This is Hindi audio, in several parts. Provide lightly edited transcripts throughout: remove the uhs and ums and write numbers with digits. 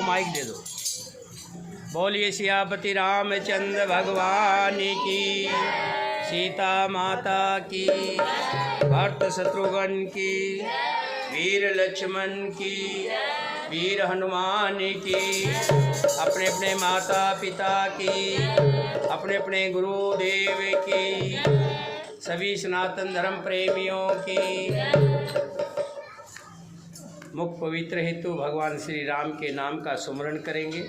माइक दे दो। बोलिए सियापति रामचंद्र भगवान की, सीता माता की, भरत शत्रुघ्न की, वीर लक्ष्मण की, वीर हनुमान की, अपने अपने माता पिता की, अपने अपने गुरुदेव की, सभी सनातन धर्म प्रेमियों की मुख पवित्र हेतु भगवान श्री राम के नाम का सुमरण करेंगे।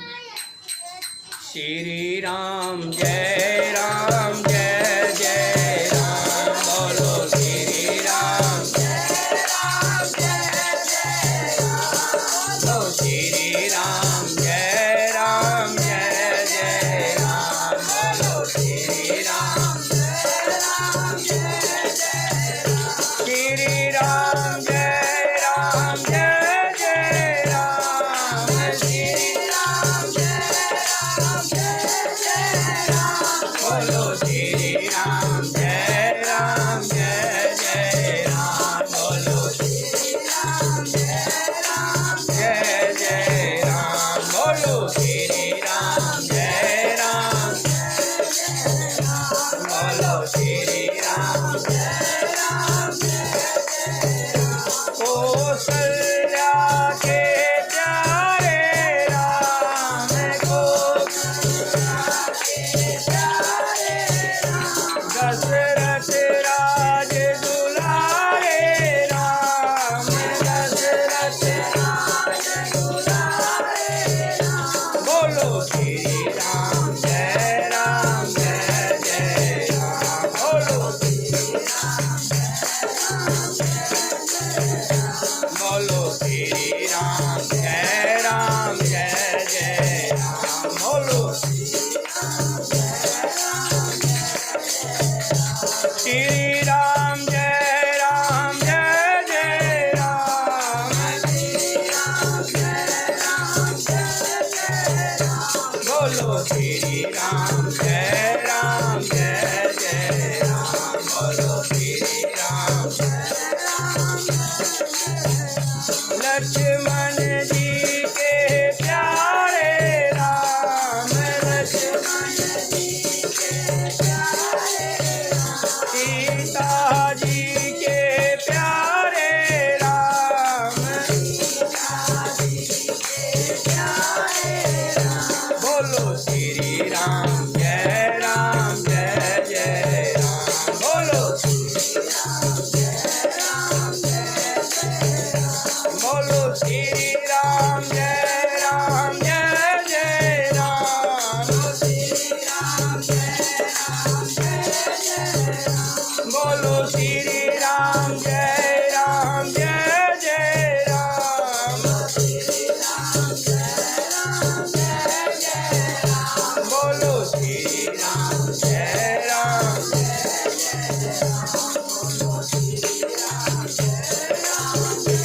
श्री राम जय राम जय जय राम, बोलो श्री राम जय राम जय जय राम, बोलो श्री राम जय राम जय जय राम, बोलो श्री राम जय राम जय जय राम, श्री राम जय राम जय जय राम, श्री राम जय राम जय जय राम, बोलो श्री राम जय राम जय जय राम, बोलो श्री राम जय राम जय जय राम, बोलो श्री राम जय राम जय जय राम, बोलो श्री राम जय राम जय जय राम। कौशल्या के प्यारे राम को, दशरथ राज दुलारे राम, दशरथ राज दुलारे राम, बोलो श्री राम जय जय राम, बोलो श्री राम जय राम जय जय राम। बोलो श्री राम जय राम जय जय राम। बोलो श्री राम। लक्ष्मण जी के प्यारे राम। लक्ष्मण जी के प्यारे राम। सीता जी के प्यारे राम। सीता जी के प्यारे राम। बोलो श्री राम जय राम जय जय राम। बोलो श्री राम जय राम जय जय राम। बोलो श्री राम जय राम जय जय राम। श्री राम जय राम जय जय राम। बोलो श्री राम जय राम जय जय राम। श्री राम जय राम जय जय राम। बोलो श्री राम जय राम जय जय राम। बोलो श्री राम जय राम जय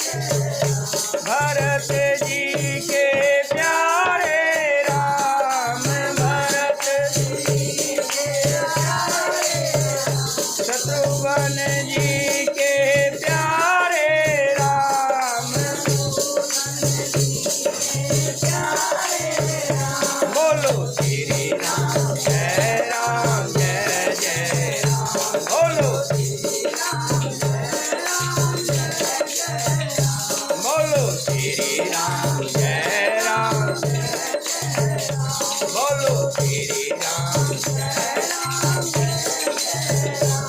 जय राम। भरत जी के प्यारे राम। भरत जी के प्यारे राम। शत्रुघ्न जी के प्यारे राम। शत्रुघ्न जी के प्यारे राम। बोलो श्री राम जय राम जय जय राम। बोलो श्री राम जय राम जय जय राम। बोलो श्री राम जय राम जय जय राम। बोलो श्री राम जय राम जय जय राम।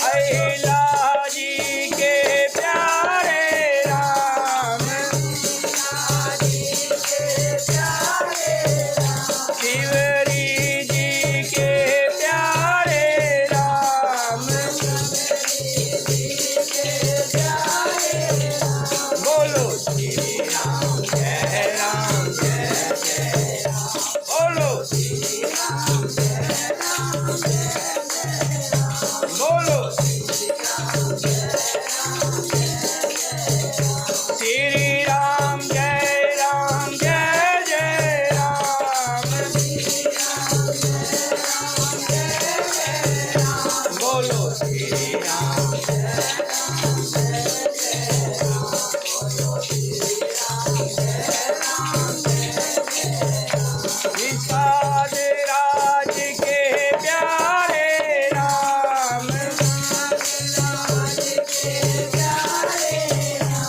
अहिल्या जी के प्यारे राम। अहिल्या जी के प्यारे राम। शिवरी जी के प्यारे राम। शिवरी जी के प्यारे राम। बोलो श्री राम जय राम जय जय राम। बोलो श्री राम जय राम जय जय राम। बोलो श्री राम जय राम जय जय राम। श्री राम जय राम जय जय राम। श्री राम जय राम जय जय राम। बोलो श्री राम जय राम जय जय राम। बोलो श्री राम जय राम जय जय राम। विषाद राज के प्यारे राम। राज के प्यारे राम।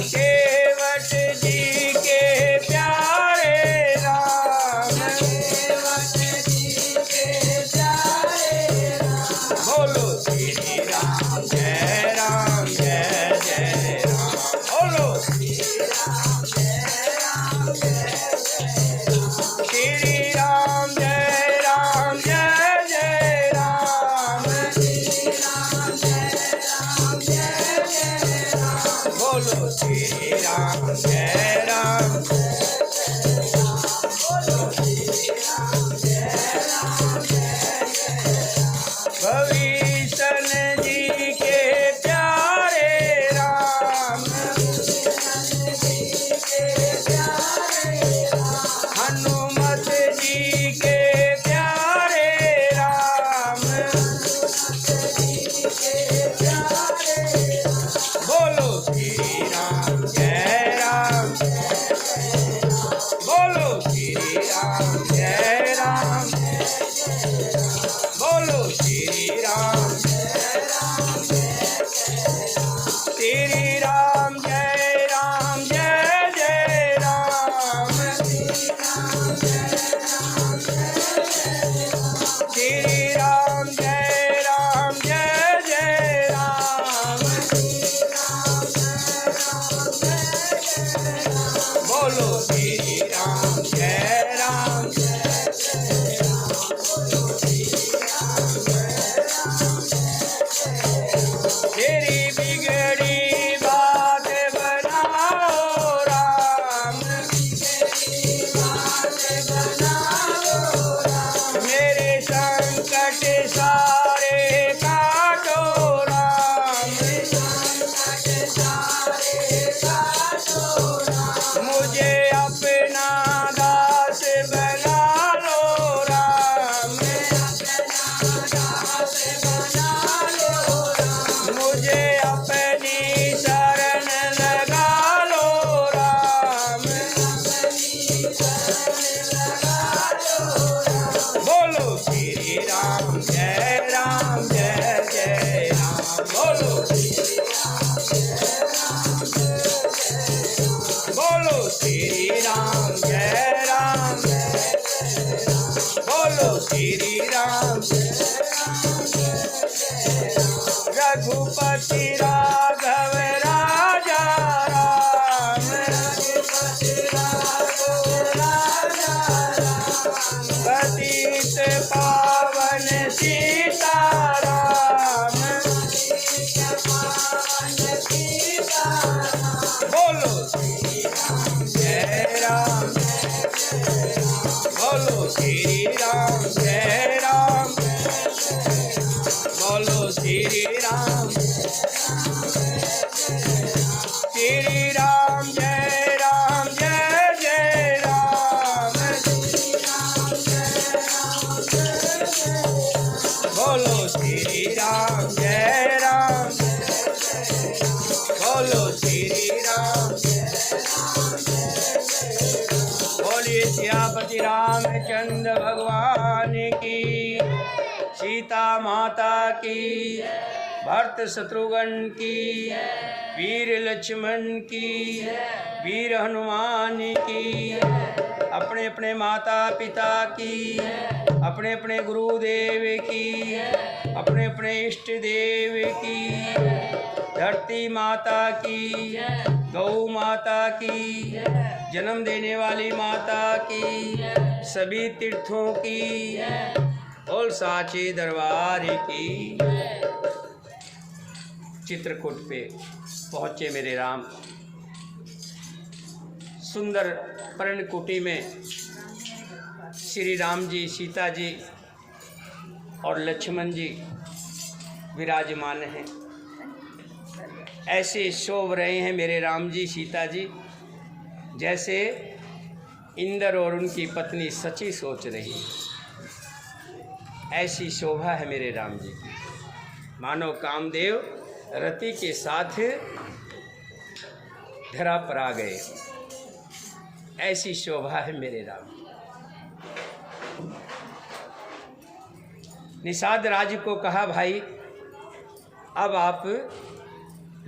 केवट जी के प्यारे राम। केवट जी के प्यारे राम। बोलो श्री राम जय राम जय जय राम। बोलो श्री राम जय राम जय जय राम। श्री राम जय राम जय जय राम। श्री राम जय राम जय जय राम। बोलो श्री राम जय राम जय जय राम। बोलो श्री राम जय राम जय जय राम। भविष्ण जी के प्यारे राम। भविष्ण जी के प्यारे राम। हनुमत जी के प्यारे राम। हनुमत जी के प्यारे राम। बोलो श्री राम जय राम जय जय राम। बोलो श्री राम जय राम जय जय राम। बोलो श्री राम जय राम जय जय राम। श्री राम जय राम जय जय राम। श्री राम जय राम जय जय राम। श्री राम जय राम जय जय राम। श्री राम जय राम जय जय राम। बोलो श्री राम जय राम जय जय राम। बोलो श्री राम जय राम बोलो बोलो श्री राम जय राम, बोलो श्री राम रघुपति राघव राजा राम, रघुपति राघव राजा राम, पतित पावन सीताराम, बोलो श्री राम जय राम, बोलो श्री राम जय राम, बोलो श्री राम, श्री राम जय जय राम, बोलो श्री राम जय राम, बोलो श्री राम, बोलिए सियापति रामचंद्र भगवान की, सीता माता की, भरत शत्रुघ्न की, वीर लक्ष्मण की, वीर हनुमान की, अपने अपने माता पिता की, अपने अपने गुरुदेव की, अपने अपने इष्ट देव की, धरती माता की, गौ माता की, जन्म देने वाली माता की, सभी तीर्थों की और साचे दरबार की। चित्रकूट पे पहुँचे मेरे राम। सुंदर पर्णकुटी में श्री राम जी, सीता जी और लक्ष्मण जी विराजमान हैं। ऐसे शोभ रहे हैं मेरे राम जी सीता जी जैसे इंद्र और उनकी पत्नी सची सोच रही है। ऐसी शोभा है मेरे राम जी की, मानो कामदेव रति के साथ धरा पर आ गए। ऐसी शोभा है मेरे राम। निषाद राज को कहा, भाई अब आप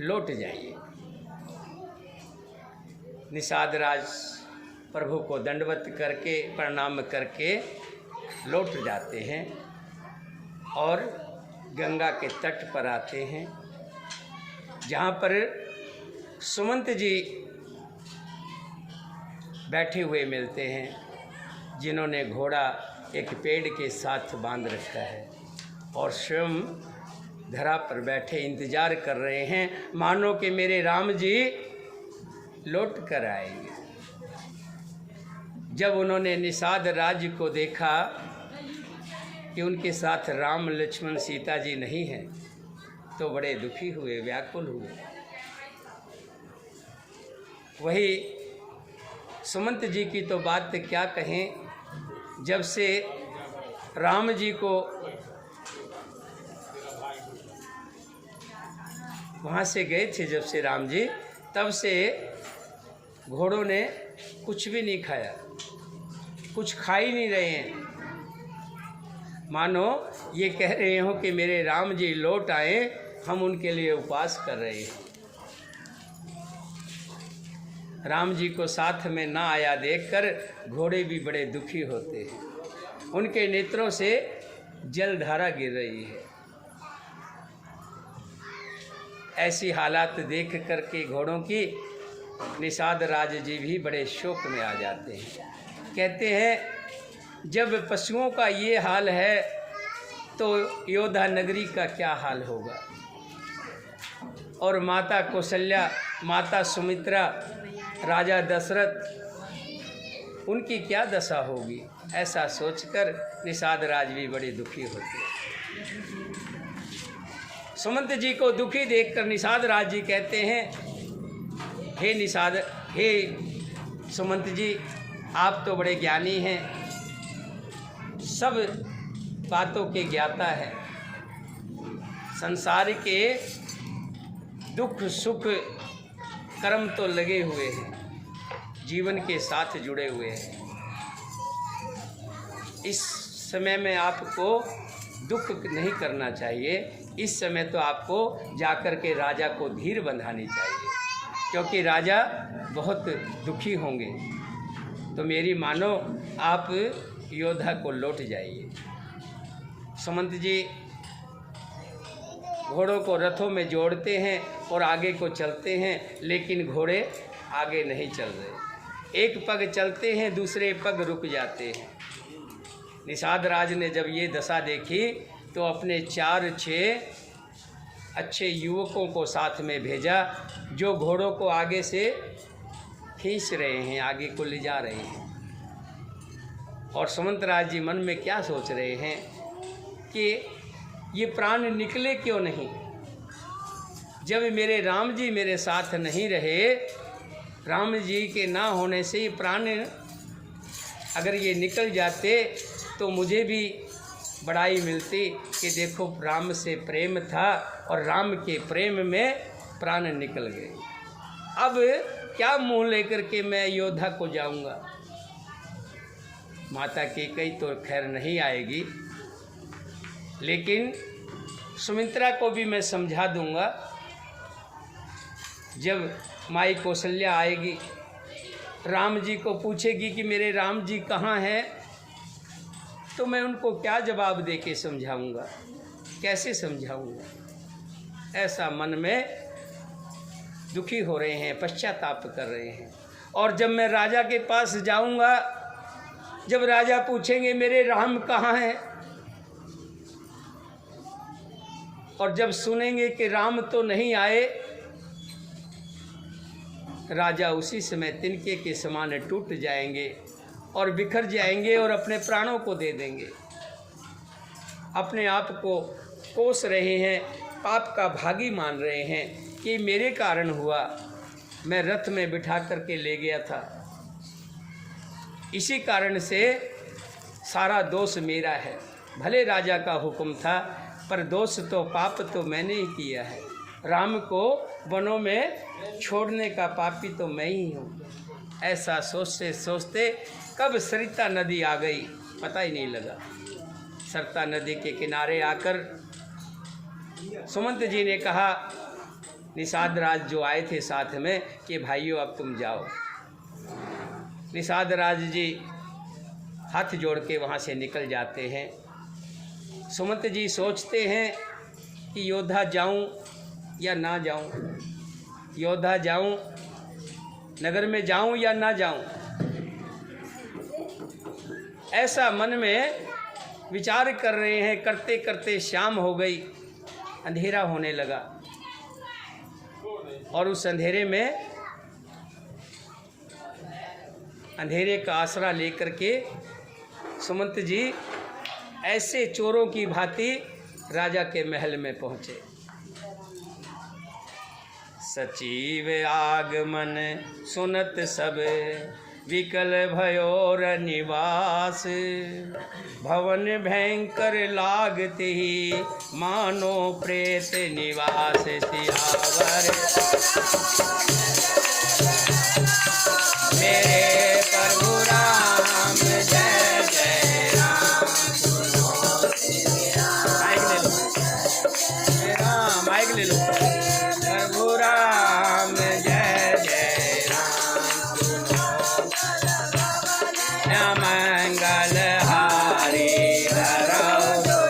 लौट जाइए। निषाद राज प्रभु को दंडवत करके प्रणाम करके लौट जाते हैं और गंगा के तट पर आते हैं, जहाँ पर सुमंत जी बैठे हुए मिलते हैं, जिन्होंने घोड़ा एक पेड़ के साथ बांध रखा है और स्वयं धरा पर बैठे इंतजार कर रहे हैं, मानो कि मेरे राम जी लौट कर आएंगे। जब उन्होंने निषाद राज को देखा कि उनके साथ राम लक्ष्मण सीता जी नहीं हैं, तो बड़े दुखी हुए, व्याकुल हुए। वही सुमंत जी की तो बात क्या कहें, जब से राम जी को वहाँ से गए थे, जब से राम जी, तब से घोड़ों ने कुछ भी नहीं खाया, कुछ खा ही नहीं रहे हैं। मानो ये कह रहे हो कि मेरे राम जी लौट आए, हम उनके लिए उपवास कर रहे हैं। राम जी को साथ में ना आया देखकर घोड़े भी बड़े दुखी होते हैं, उनके नेत्रों से जलधारा गिर रही है। ऐसी हालात देख करके घोड़ों की निषाद राज जी भी बड़े शोक में आ जाते हैं। कहते हैं जब पशुओं का ये हाल है तो योद्धा नगरी का क्या हाल होगा, और माता कौशल्या, माता सुमित्रा, राजा दशरथ, उनकी क्या दशा होगी। ऐसा सोचकर निषाद राज भी बड़े दुखी होते हैं। सुमंत जी को दुखी देखकर निषाद राज जी कहते हैं, हे सुमंत जी, आप तो बड़े ज्ञानी हैं, सब बातों के ज्ञाता हैं, संसार के दुख सुख कर्म तो लगे हुए हैं, जीवन के साथ जुड़े हुए हैं। इस समय में आपको दुख नहीं करना चाहिए। इस समय तो आपको जाकर के राजा को धीर बंधानी चाहिए, क्योंकि राजा बहुत दुखी होंगे। तो मेरी मानो आप योद्धा को लौट जाइए। सुमंत जी घोड़ों को रथों में जोड़ते हैं और आगे को चलते हैं, लेकिन घोड़े आगे नहीं चल रहे। एक पग चलते हैं, दूसरे पग रुक जाते हैं। निषाद राज ने जब ये दशा देखी तो अपने 4-6 अच्छे युवकों को साथ में भेजा, जो घोड़ों को आगे से खींच रहे हैं, आगे को ले जा रहे हैं। और सुमंतराज जी मन में क्या सोच रहे हैं कि ये प्राण निकले क्यों नहीं। जब मेरे राम जी मेरे साथ नहीं रहे, राम जी के ना होने से ये प्राण अगर ये निकल जाते तो मुझे भी बड़ाई मिलती कि देखो राम से प्रेम था और राम के प्रेम में प्राण निकल गए। अब क्या मुंह लेकर के मैं योद्धा को जाऊंगा। माता कैकेयी तो खैर नहीं आएगी, लेकिन सुमित्रा को भी मैं समझा दूंगा। जब माई कौशल्या आएगी, राम जी को पूछेगी कि मेरे राम जी कहाँ हैं, तो मैं उनको क्या जवाब दे के समझाऊँगा, कैसे समझाऊँगा। ऐसा मन में दुखी हो रहे हैं, पश्चाताप कर रहे हैं। और जब मैं राजा के पास जाऊँगा, जब राजा पूछेंगे मेरे राम कहाँ हैं, और जब सुनेंगे कि राम तो नहीं आए, राजा उसी समय तिनके के समान टूट जाएंगे और बिखर जाएंगे और अपने प्राणों को दे देंगे। अपने आप को कोस रहे हैं, पाप का भागी मान रहे हैं कि मेरे कारण हुआ, मैं रथ में बिठा करके ले गया था, इसी कारण से सारा दोष मेरा है। भले राजा का हुक्म था, पर दोष तो पाप तो मैंने ही किया है। राम को वनों में छोड़ने का पापी तो मैं ही हूँ। ऐसा सोचते सोचते कब सरिता नदी आ गई पता ही नहीं लगा। सरिता नदी के किनारे आकर सुमंत जी ने कहा, निषाद राज जो आए थे साथ में, कि भाइयों अब तुम जाओ। निषाद राज जी हाथ जोड़ के वहाँ से निकल जाते हैं। सुमंत जी सोचते हैं कि योद्धा जाऊं या ना जाऊं, योद्धा जाऊं, नगर में जाऊं या ना जाऊं। ऐसा मन में विचार कर रहे हैं। करते करते शाम हो गई, अंधेरा होने लगा, और उस अंधेरे में अंधेरे का आसरा लेकर के सुमंत जी ऐसे चोरों की भांति राजा के महल में पहुँचे। सचिव आगमन सुनत सब विकल भयोर निवास, भवन भयंकर लागते ही मानो प्रेत निवास। सियावर मेरे प्रभु राम जय जय राम। माइक ले लो। प्रभु राम जय जय राम। मंगल हारी धरो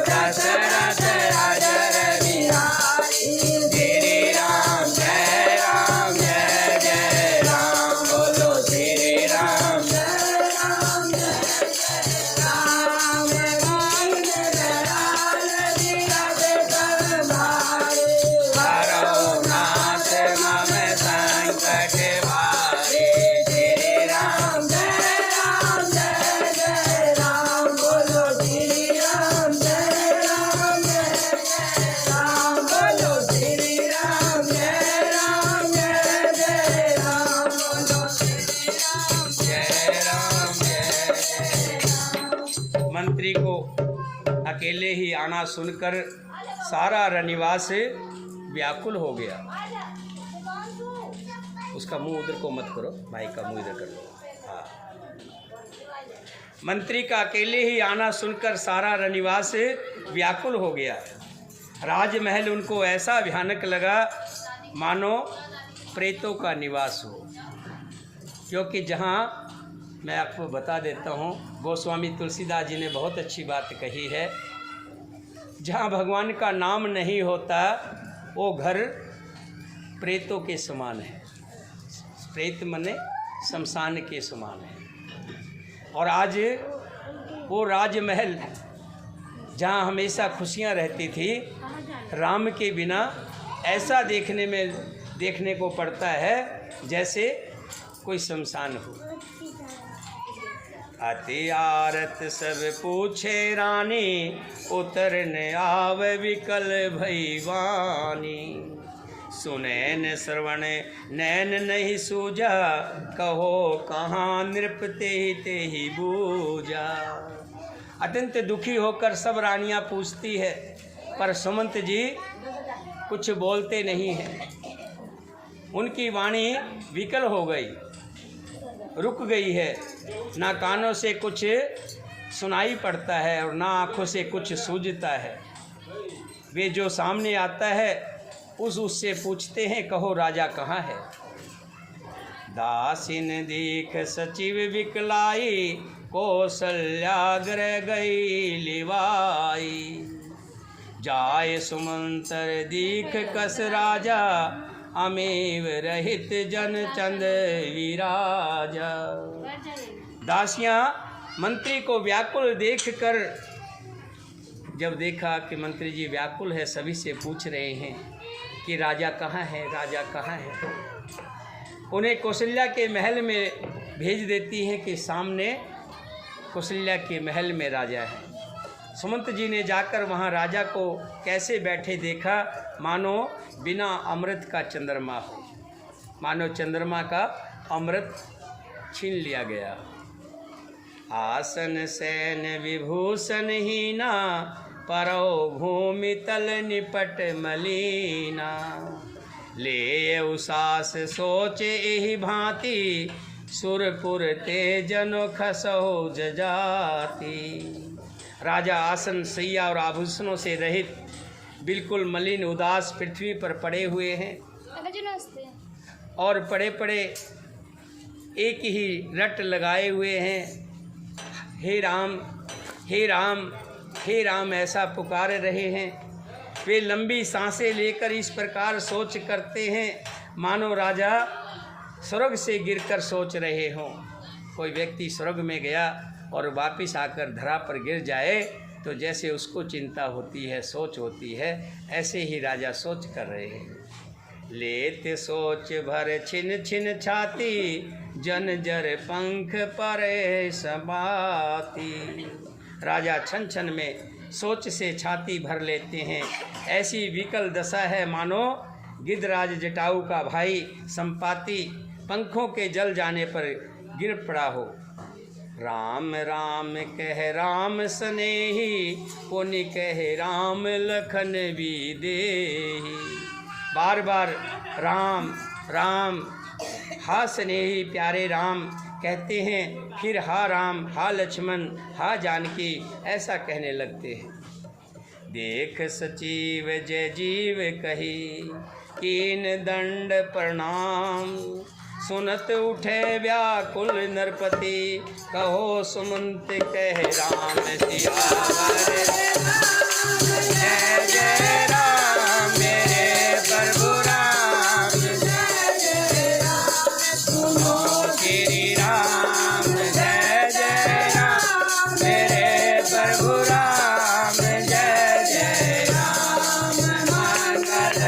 दशरथ राजर बिहारी। श्री राम जय राम जय जय राम। बोलो श्री राम जय राम जय जय राम। हरो नाथ मम संकट भारी। श्री राम जय राम जय जय राम। बोलो श्री राम जय राम जय जय राम। बोलो श्री राम जय राम जय जय राम। बोलो श्री राम जय राम जय जय राम। मंत्री को अकेले ही आना सुनकर सारा रनिवास व्याकुल हो गया। उसका मुंह उधर को मत करो, भाई का मुंह इधर कर लो। हाँ, मंत्री का अकेले ही आना सुनकर सारा रनिवास व्याकुल हो गया। राजमहल उनको ऐसा भयानक लगा मानो प्रेतों का निवास हो, क्योंकि जहाँ मैं आपको बता देता हूँ, गोस्वामी तुलसीदास जी ने बहुत अच्छी बात कही है, जहाँ भगवान का नाम नहीं होता वो घर प्रेतों के समान है। प्रेत मने शमशान के समान है। और आज वो राजमहल जहाँ हमेशा खुशियाँ रहती थी, राम के बिना ऐसा देखने को पड़ता है जैसे कोई शमशान हो। अति आरत सब पूछे रानी, उतरने आव विकल भैवानी। सुनैन श्रवण नैन नहीं सूझा, कहो कहाँ नृप ते ही बूझा। अत्यंत दुखी होकर सब रानियां पूछती है, पर सुमंत जी कुछ बोलते नहीं हैं। उनकी वाणी विकल हो गई, रुक गई है, ना कानों से कुछ सुनाई पड़ता है और ना आँखों से कुछ सूझता है। वे जो सामने आता है उससे पूछते हैं, कहो राजा कहाँ है। दासिन दीख सचिव विकलाई, कौशल्याग्र गई लिवाई। जाय सुमंतर दीख कस राजा, अमेव रहित जन चंद विराजा। दासियां मंत्री को व्याकुल देखकर, जब देखा कि मंत्री जी व्याकुल है, सभी से पूछ रहे हैं कि राजा कहाँ है, राजा कहाँ है, उन्हें कौशल्या के महल में भेज देती हैं कि सामने कौशल्या के महल में राजा है। सुमंत जी ने जाकर वहाँ राजा को कैसे बैठे देखा, मानो बिना अमृत का चंद्रमा हो, मानो चंद्रमा का अमृत छीन लिया गया। आसन सैन विभूषण हीना, परो भूमि तल निपट मलीना। ले उसास सोच एहि भांति, सुरपुर ते जनो खसो जजाति। राजा आसन सैया और आभूषणों से रहित बिल्कुल मलिन उदास पृथ्वी पर पड़े हुए हैं और पड़े पड़े एक ही रट लगाए हुए हैं, हे राम हे राम हे राम ऐसा पुकार रहे हैं। वे लंबी सांसें लेकर इस प्रकार सोच करते हैं मानो राजा स्वर्ग से गिरकर सोच रहे हों। कोई व्यक्ति स्वर्ग में गया और वापस आकर धरा पर गिर जाए तो जैसे उसको चिंता होती है, सोच होती है, ऐसे ही राजा सोच कर रहे हैं। लेत सोच भर छिन छिन छाती, जन जर पंख परे समाती। राजा छन छन में सोच से छाती भर लेते हैं। ऐसी विकल दशा है मानो गिद्धराज जटाऊ का भाई संपाति पंखों के जल जाने पर गिर पड़ा हो। राम राम कह राम स्नेही, पुनि कह राम लखन भी देही। बार बार राम राम हा स्नेही प्यारे राम कहते हैं, फिर हा राम हा लक्ष्मण हा जानकी ऐसा कहने लगते हैं। देख सचिव जय जीव कही, कीन दंड प्रणाम। सुनत उठे व्याकुल नरपति, कहो सुमंत कह राम सियावर। जय जय राम मेरे प्रभु राम, जय जय राम सुनो श्री राम। जय जय राम मेरे प्रभु राम, जय जय राम मंगल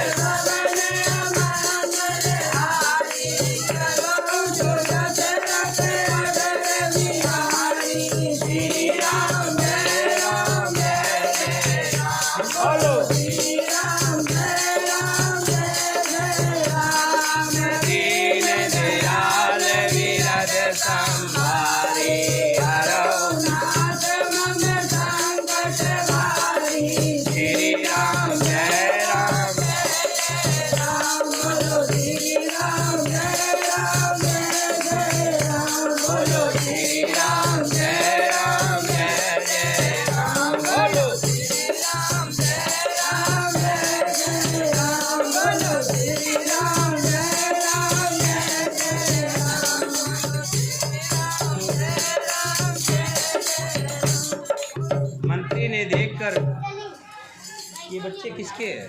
बच्चे किसके हैं?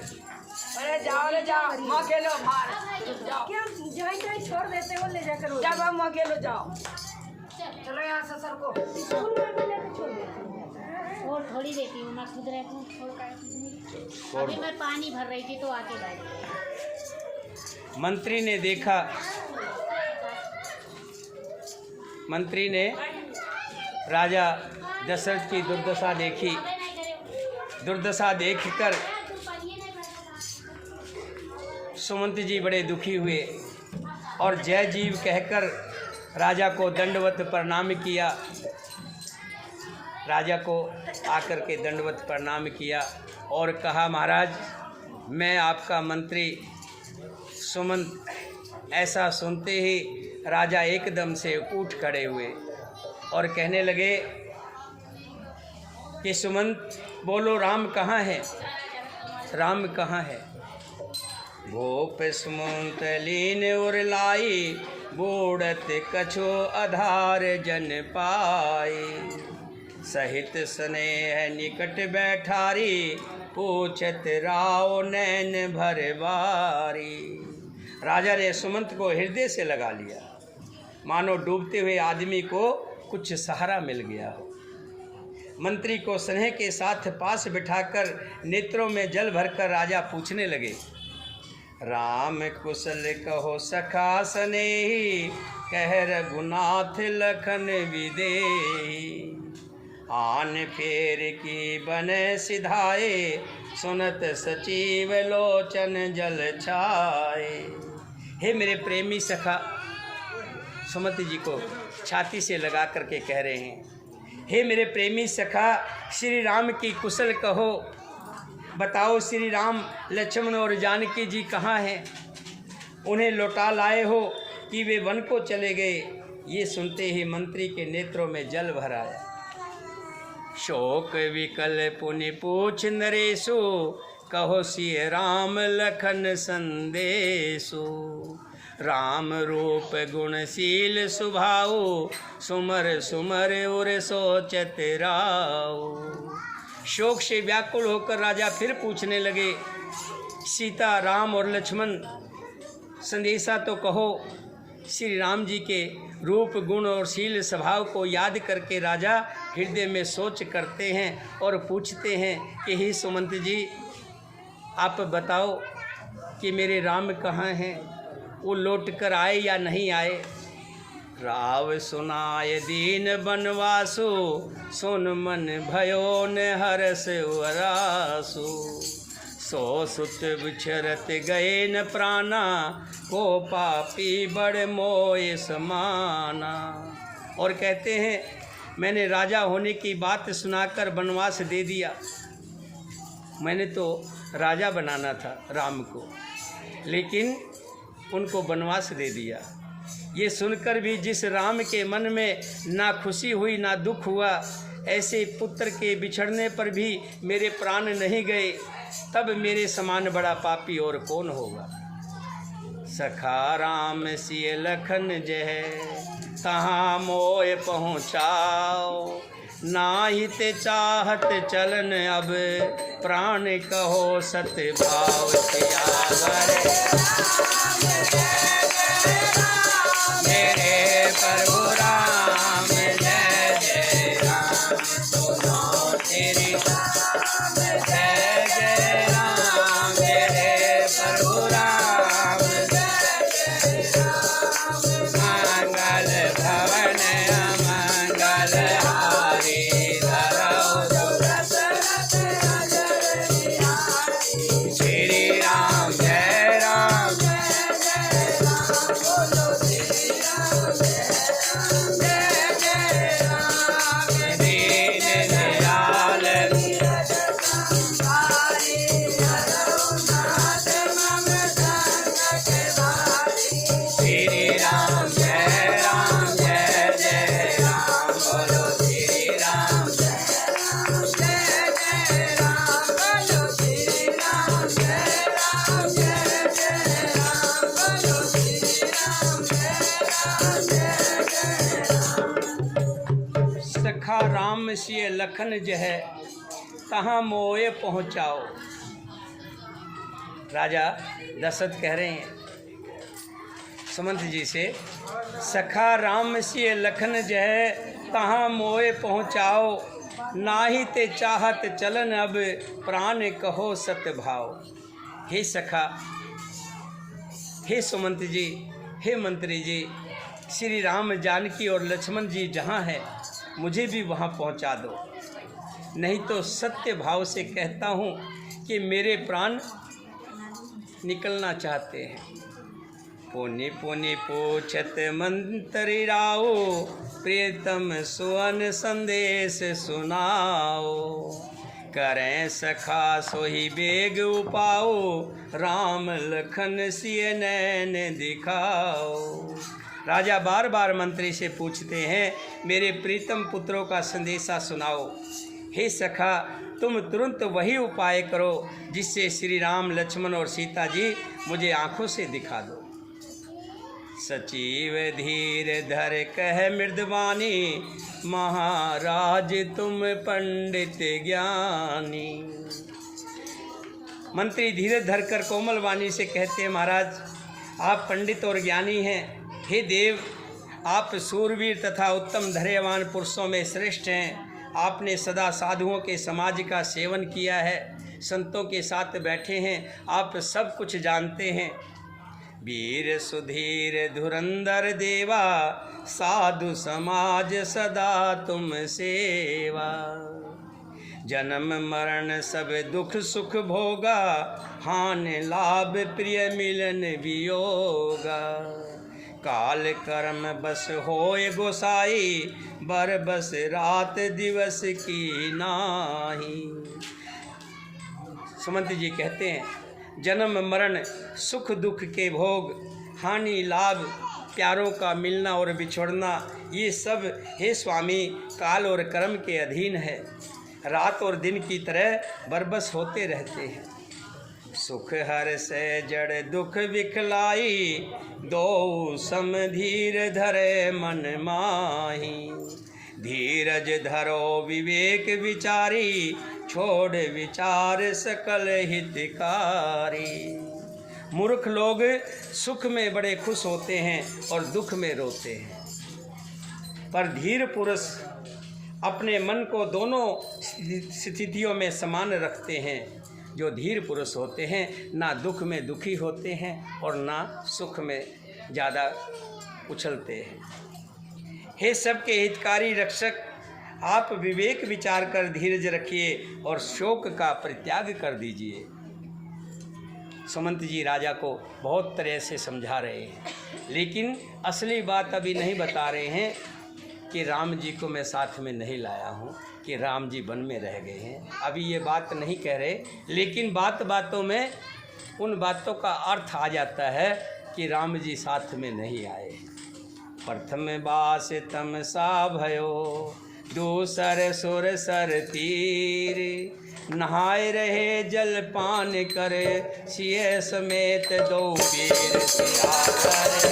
अरे जाओ ले जाओ, माँ खेलो बाहर जाओ। क्या जहाँ जहाँ छोड़ देते हो ले जाकर वो जब हम अकेले जाओ, चलो यहाँ से सर को। स्कूल में भी लेकर छोड़ देते हो। और थोड़ी देती हूँ, मैं खुद रहती हूँ, छोड़ कर अभी मैं पानी भर रही थी तो आके बैठ गई। मंत्री ने देखा, मंत्री ने राजा दशरथ की दुर्दशा देखी। दुर्दशा देखकर सुमंत जी बड़े दुखी हुए और जय जीव कहकर राजा को दंडवत प्रणाम किया। राजा को आकर के दंडवत प्रणाम किया और कहा, महाराज मैं आपका मंत्री सुमंत। ऐसा सुनते ही राजा एकदम से उठ खड़े हुए और कहने लगे कि सुमंत बोलो, राम कहाँ है? राम कहाँ है? भूप सुमंत लीन उर लाई, बूढ़त कछो आधार जन पाई। सहित स्नेह निकट बैठारी, पूछत राव नैन भर बारी। राजा ने सुमंत को हृदय से लगा लिया, मानो डूबते हुए आदमी को कुछ सहारा मिल गया हो। मंत्री को स्नेह के साथ पास बिठाकर नेत्रों में जल भरकर राजा पूछने लगे, राम कुशल कहो सखा स्नेही, कह रघुनाथ लखन विदेही। आन फेर की बन सिधाए, सुनत सचिव लोचन जल छाए। हे मेरे प्रेमी सखा, सुमंत जी को छाती से लगा करके कह रहे हैं, हे मेरे प्रेमी सखा, श्री राम की कुशल कहो, बताओ श्री राम लक्ष्मण और जानकी जी कहाँ हैं? उन्हें लौटा लाए हो कि वे वन को चले गए? ये सुनते ही मंत्री के नेत्रों में जल भर आया। शोक विकल पुनि पूछ नरेशु, कहो सिय राम लखन संदेशु। राम रूप गुणशील सुभाऊ, सुमर सुमर उर सोचत राऊ। शोक से व्याकुल होकर राजा फिर पूछने लगे, सीता राम और लक्ष्मण संदेशा तो कहो। श्री राम जी के रूप गुण और शील स्वभाव को याद करके राजा हृदय में सोच करते हैं और पूछते हैं कि हे सुमंत जी, आप बताओ कि मेरे राम कहाँ हैं? वो लौट कर आए या नहीं आए? राव सुनाय दीन बनवासु, सुन मन भयो न हरस वरासु। सो सुत बिछरत गए न प्राणा, को पापी बड़ मोय समाना। और कहते हैं, मैंने राजा होने की बात सुनाकर वनवास दे दिया। मैंने तो राजा बनाना था राम को, लेकिन उनको वनवास दे दिया। ये सुनकर भी जिस राम के मन में ना खुशी हुई ना दुख हुआ, ऐसे पुत्र के बिछड़ने पर भी मेरे प्राण नहीं गए, तब मेरे समान बड़ा पापी और कौन होगा। सखा राम सिय लखन जय, तहाँ मोय पहुँचाओ। नाहित चाहत चलन अब, प्राण कहो सत भाव सियावर। मेरे प्रभु राम जय जय राम, सुनो तेरी जय जय राम। मेरे प्रभु राम जय जय राम, मंगल भवन अमंगल हारी, धरौ दशरथ अजर बिहारी। श्री राम जय राम जय जय राम, बोलो श्री राम जय राम जय जय राम। दीन दयाल नीरज संहारी, रघुनाथ मम संकट भारी। श्री राम जय जय राम, बोलो श्री राम जय जय राम, बोलो श्री राम जय जय राम, बोलो श्री राम जय राम। सखा राम सिय लखन जह, कहाँ मोए पहुँचाओ। राजा दशरथ कह रहे हैं सुमंत जी से, सखा राम सिय लखन जय तहाँ मोए पहुँचाओ, नाही ते चाहत चलन अब प्राण कहो सत्य भाव। हे सखा, हे सुमंत जी, हे मंत्री जी, श्री राम जानकी और लक्ष्मण जी जहाँ है मुझे भी वहाँ पहुँचा दो, नहीं तो सत्य भाव से कहता हूँ कि मेरे प्राण निकलना चाहते हैं। पुनि पुनि पूछत मंत्री राओ, प्रियतम सुअन संदेश सुनाओ, करें सखा सोही बेग उपाओ, राम लखन सिय नैन दिखाओ। राजा बार बार मंत्री से पूछते हैं, मेरे प्रीतम पुत्रों का संदेशा सुनाओ। हे सखा, तुम तुरंत वही उपाय करो जिससे श्री राम लक्ष्मण और सीता जी मुझे आंखों से दिखा दो। सचिव धीर धर कह मृदवानी, महाराज तुम पंडित ज्ञानी। मंत्री धीरे धरकर कोमल वाणी से कहते हैं, महाराज आप पंडित और ज्ञानी हैं। हे देव, आप सूरवीर तथा उत्तम धैर्यवान पुरुषों में श्रेष्ठ हैं। आपने सदा साधुओं के समाज का सेवन किया है, संतों के साथ बैठे हैं, आप सब कुछ जानते हैं। वीर सुधीर धुरंधर देवा, साधु समाज सदा तुम सेवा। जन्म मरण सब दुख सुख भोगा, हान लाभ प्रिय मिलन वियोगा। काल कर्म बस होय गोसाई, बर बस रात दिवस की नाही। सुमंत जी कहते हैं, जन्म मरण सुख दुख के भोग, हानि लाभ प्यारों का मिलना और बिछोड़ना, ये सब हे स्वामी काल और कर्म के अधीन है। रात और दिन की तरह बरबस होते रहते हैं। सुख हर से जड़ दुख विखलाई, दो सम धीर धरे मन माही। धीरज धरो विवेक विचारी, छोड़ विचार सकल हितकारी। मूर्ख लोग सुख में बड़े खुश होते हैं और दुख में रोते हैं, पर धीर पुरुष अपने मन को दोनों स्थितियों में समान रखते हैं। जो धीर पुरुष होते हैं ना दुख में दुखी होते हैं और ना सुख में ज़्यादा उछलते हैं। हे सबके हितकारी रक्षक, आप विवेक विचार कर धीरज रखिए और शोक का परित्याग कर दीजिए। सुमंत जी राजा को बहुत तरह से समझा रहे हैं, लेकिन असली बात अभी नहीं बता रहे हैं कि राम जी को मैं साथ में नहीं लाया हूँ, कि राम जी वन में रह गए हैं। अभी ये बात नहीं कह रहे, लेकिन बात बातों में उन बातों का अर्थ आ जाता है कि राम जी साथ में नहीं आए। प्रथम बास तम सा भयो, दूसर सुर सर तीर। नहाए रहे जल पान करे, सिय समेत दो पीर सियाकर।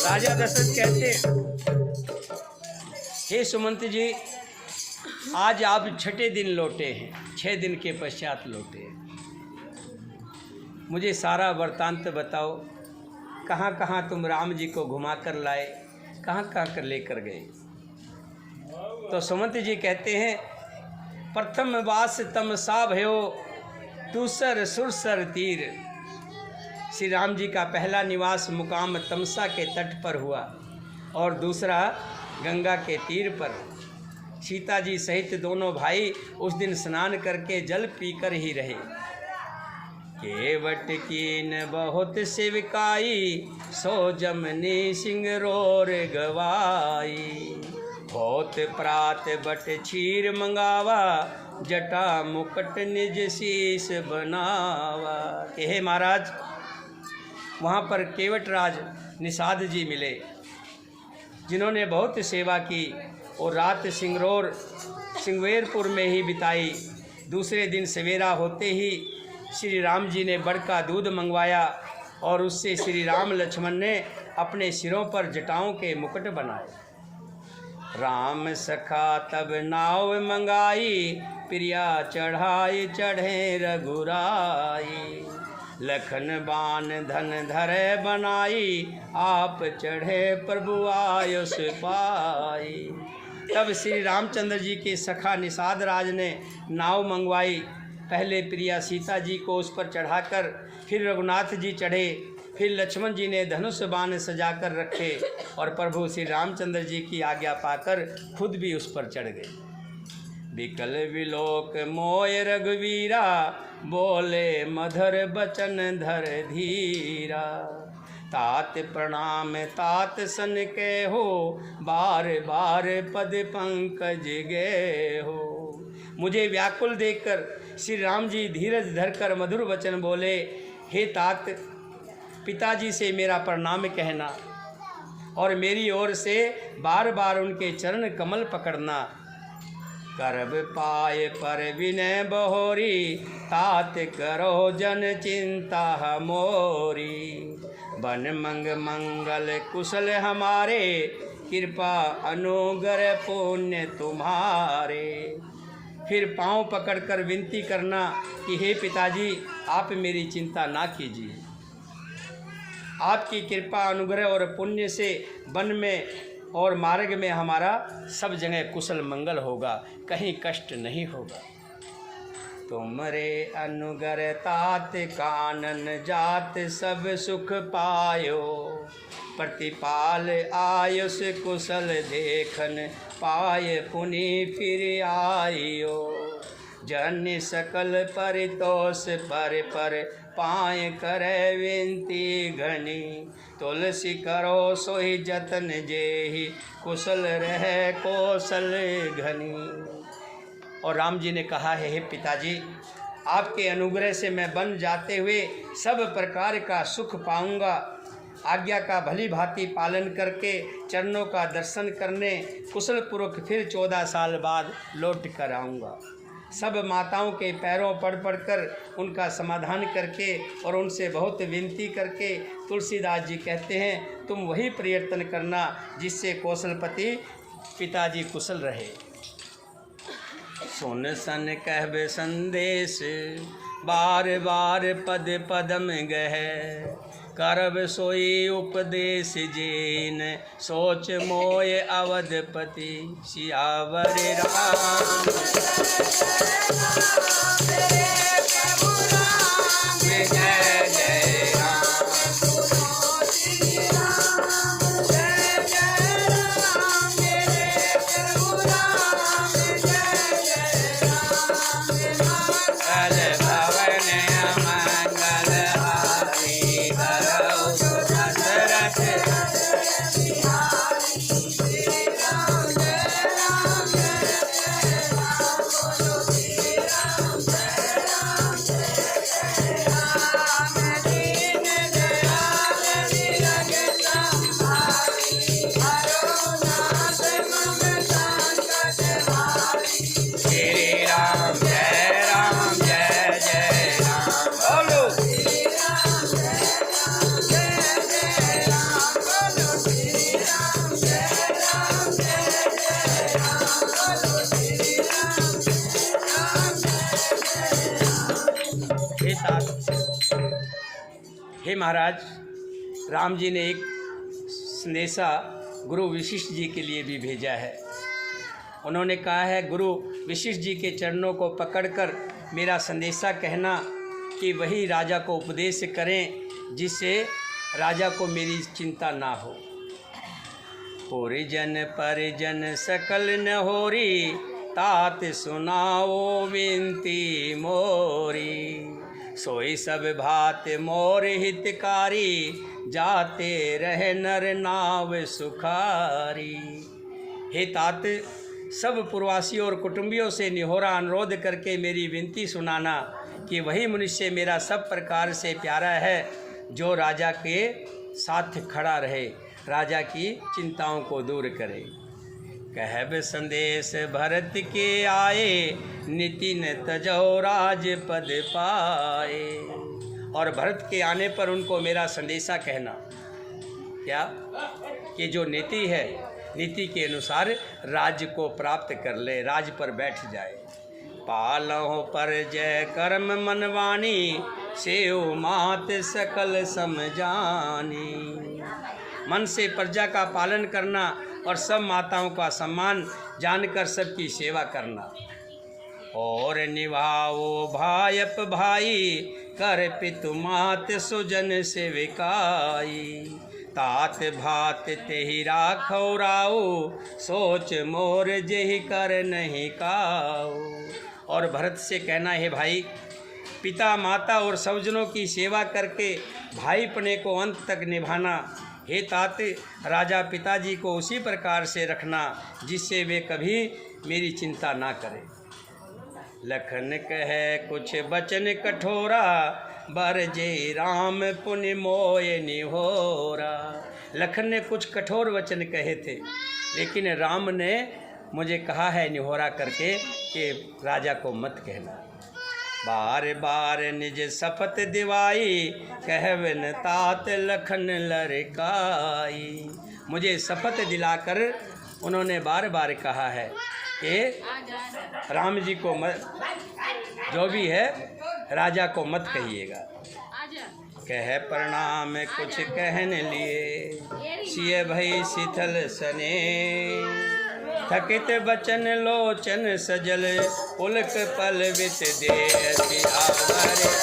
राजा दशरथ कहते, हे सुमंत जी, आज आप छठे दिन लौटे हैं, 6 दिन के पश्चात लौटे हैं। मुझे सारा वृत्तांत बताओ, कहाँ कहाँ तुम राम जी को घुमा कर लाए, कहाँ कहाँ कर लेकर गए। तो सुमंत जी कहते हैं, प्रथम वास तमसा भयो, दूसर सुरसर तीर। श्री राम जी का पहला निवास मुकाम तमसा के तट पर हुआ और दूसरा गंगा के तीर पर। सीता जी सहित दोनों भाई उस दिन स्नान करके जल पीकर ही रहे। केवट कीन बहुत सेविकाई, सो जमनी सिंह रोर गवाई। होत प्रात बट क्षीर मंगावा, जटा मुकट निज शीस बनावा। हे महाराज, वहाँ पर केवट राज निषाद जी मिले, जिन्होंने बहुत सेवा की और रात सिंगवेरपुर में ही बिताई। दूसरे दिन सवेरा होते ही श्री राम जी ने बड़ का दूध मंगवाया और उससे श्री राम लक्ष्मण ने अपने सिरों पर जटाओं के मुकुट बनाए। राम सखा तब नाव मंगाई, प्रिया चढ़ाई चढ़े रघुराई। लखन बान धन धरे बनाई, आप चढ़े प्रभु आयुष पाई। तब श्री रामचंद्र जी के सखा निषाद राज ने नाव मंगवाई। पहले प्रिया सीता जी को उस पर चढ़ाकर फिर रघुनाथ जी चढ़े, फिर लक्ष्मण जी ने धनुष बाण सजाकर रखे और प्रभु श्री रामचंद्र जी की आज्ञा पाकर खुद भी उस पर चढ़ गए। विकल विलोक मोय रघुवीरा, बोले मधुर बचन धर धीरा। तात प्रणाम तात सन के हो, बार बार पद पंकज गे हो। मुझे व्याकुल देखकर श्री राम जी धीरज धरकर मधुर वचन बोले, हे तात, पिताजी से मेरा प्रणाम कहना और मेरी ओर से बार बार उनके चरण कमल पकड़ना। करब पाए पर विनय बहोरी, तात करो जन चिंता मोरी। बन मंग मंगल कुशल हमारे, कृपा अनुग्रह पुण्य तुम्हारे। फिर पांव पकड़कर विनती करना कि हे पिताजी, आप मेरी चिंता ना कीजिए। आपकी कृपा अनुग्रह और पुण्य से वन में और मार्ग में हमारा सब जगह कुशल मंगल होगा, कहीं कष्ट नहीं होगा। तुमरे अनुग्रह तात कानन जात, सब सुख पायो। प्रतिपाल आयुष कुशल देखन, पाए पुनि फिर आयो। जन सकल परितोष पर पाए करे विनती घनी। तुलसी करो सोहि जतन जेहि, कुशल रहे कौशल घनी। और राम जी ने कहा है, हे पिताजी, आपके अनुग्रह से मैं वन जाते हुए सब प्रकार का सुख पाऊंगा। आज्ञा का भली भांति पालन करके चरणों का दर्शन करने कुशल पूर्वक फिर 14 साल बाद लौट कर आऊँगा। सब माताओं के पैरों पड़ कर उनका समाधान करके और उनसे बहुत विनती करके तुलसीदास जी कहते हैं, तुम वही प्रयत्न करना जिससे कौशलपति पिताजी कुशल रहे। सुन सन कहबे संदेश, बार बार पद पदम गह। करब सोई उपदेश जेन, सोच मोय अवधपति। सियावर राम जय जय राम। राम हे महाराज, राम जी ने एक संदेशा गुरु वशिष्ठ जी के लिए भी भेजा है। उन्होंने कहा है, गुरु वशिष्ठ जी के चरणों को पकड़कर मेरा संदेशा कहना कि वही राजा को उपदेश करें जिससे राजा को मेरी चिंता ना हो। पुरजन परिजन सकल न होरी, तात सुनाओ विनती मोरी। सोई सब भात मोर हितकारी, जाते रहे नर नाव सुखारी। हे तात, सब पूर्ववासियों और कुटुंबियों से निहोरा अनुरोध करके मेरी विनती सुनाना कि वही मनुष्य मेरा सब प्रकार से प्यारा है जो राजा के साथ खड़ा रहे, राजा की चिंताओं को दूर करे। कहब संदेश भरत के आए, नितिन तजो राज पद पाए। और भरत के आने पर उनको मेरा संदेशा कहना क्या कि जो नीति है, नीति के अनुसार राज्य को प्राप्त कर ले, राज पर बैठ जाए। पालहो पर जय कर्म मनवानी, सेव मात सकल समझानी। मन से प्रजा का पालन करना और सब माताओं का सम्मान जानकर सबकी सेवा करना। और निभाओ भायप भाई, कर पितु मात सुजन सेविकाई। तात भात तेहि राखौ राऊ, सोच मोर जेहि कर नहीं काऊ। और भरत से कहना है, भाई, पिता माता और स्वजनों की सेवा करके भाईपने को अंत तक निभाना। हे तात, राजा पिताजी को उसी प्रकार से रखना जिससे वे कभी मेरी चिंता ना करें। लखन कहे कुछ बचन कठोरा, बरजे राम पुनि मोय निहोरा। लखन ने कुछ कठोर वचन कहे थे, लेकिन राम ने मुझे कहा है निहोरा करके कि राजा को मत कहना। बार बार निज शपथ दिवाई, कहवन तात लखन लड़काई। मुझे शपथ दिलाकर उन्होंने बार बार कहा है कि राम जी को मत, जो भी है राजा को मत कहिएगा। कह प्रणाम कुछ कहने लिए, सिय भई शीतल सने। थकित बचन लोचन सजल, पुलक पल वित दे आवारे।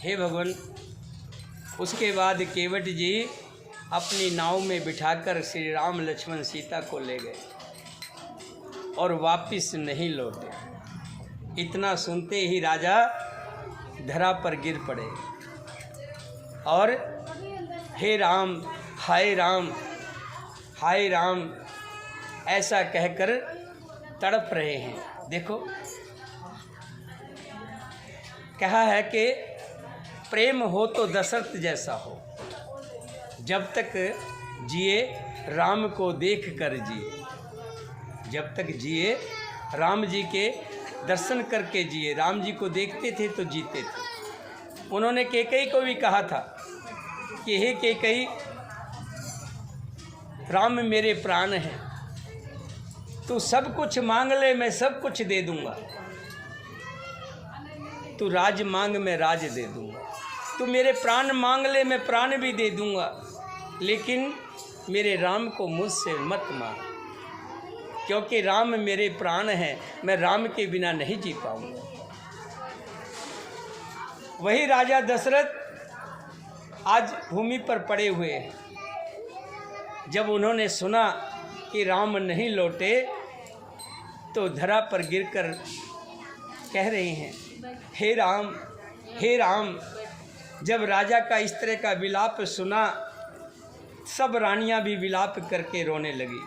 हे भगवान। उसके बाद केवट जी अपनी नाव में बिठाकर श्री राम लक्ष्मण सीता को ले गए और वापस नहीं लौटे। इतना सुनते ही राजा धरा पर गिर पड़े और हे राम, हाय राम, हाय राम ऐसा कहकर तड़प रहे हैं। देखो, कहा है कि प्रेम हो तो दशरथ जैसा हो, जब तक जिए राम को देख कर जिए। जब तक जिए राम जी के दर्शन करके जिए, राम जी को देखते थे तो जीते थे। उन्होंने कैकेयी को भी कहा था कि हे कैकेयी, राम मेरे प्राण हैं, तू सब कुछ मांग ले, मैं सब कुछ दे दूंगा। तू राज मांग, मैं राज दे दूंगा। तू मेरे प्राण मांग ले, मैं प्राण भी दे दूंगा, लेकिन मेरे राम को मुझसे मत मांग। क्योंकि राम मेरे प्राण हैं, मैं राम के बिना नहीं जी पाऊंगा। वही राजा दशरथ आज भूमि पर पड़े हुए हैं। जब उन्होंने सुना कि राम नहीं लौटे तो धरा पर गिरकर कह रहे हैं, हे राम, हे राम। जब राजा का इस तरह का विलाप सुना, सब रानियां भी विलाप करके रोने लगी।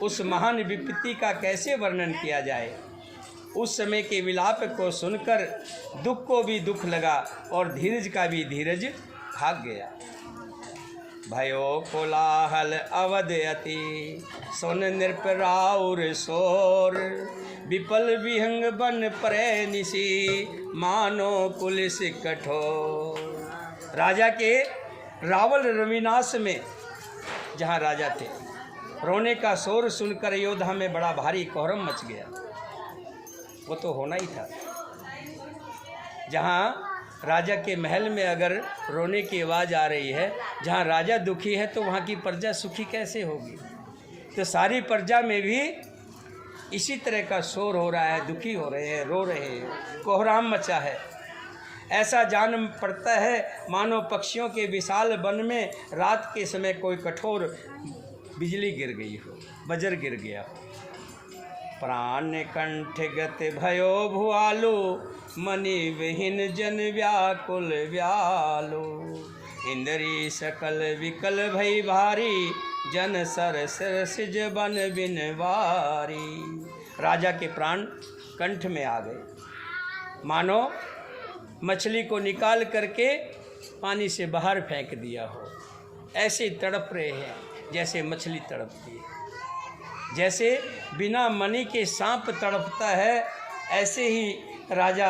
उस महान विपत्ति का कैसे वर्णन किया जाए। उस समय के विलाप को सुनकर दुख को भी दुख लगा और धीरज का भी धीरज भाग गया। भयो कोलाहल अवध अति, सुन नृप राउर शोर, विपल विहंग बन परे निसी, मानो पुलिस कठोर। राजा के रावल रविनाश में जहाँ राजा थे, रोने का शोर सुनकर अयोध्या में बड़ा भारी कोहरम मच गया। वो तो होना ही था। जहाँ राजा के महल में अगर रोने की आवाज़ आ रही है, जहाँ राजा दुखी है, तो वहाँ की प्रजा सुखी कैसे होगी। तो सारी प्रजा में भी इसी तरह का शोर हो रहा है, दुखी हो रहे हैं, रो रहे हैं, कोहराम मचा है। ऐसा जान पड़ता है मानो पक्षियों के विशाल वन में रात के समय कोई कठोर बिजली गिर गई हो, वज्र गिर गया हो। प्राण कंठ गत भयो भुआलो, मनि विहीन जन व्याकुल व्यालो, इंद्री सकल विकल भई भारी, जन सर सिर सिज बन बिन वारी। राजा के प्राण कंठ में आ गए, मानो मछली को निकाल करके पानी से बाहर फेंक दिया हो। ऐसे तड़प रहे हैं जैसे मछली तड़पती है, जैसे बिना मणि के सांप तड़पता है, ऐसे ही राजा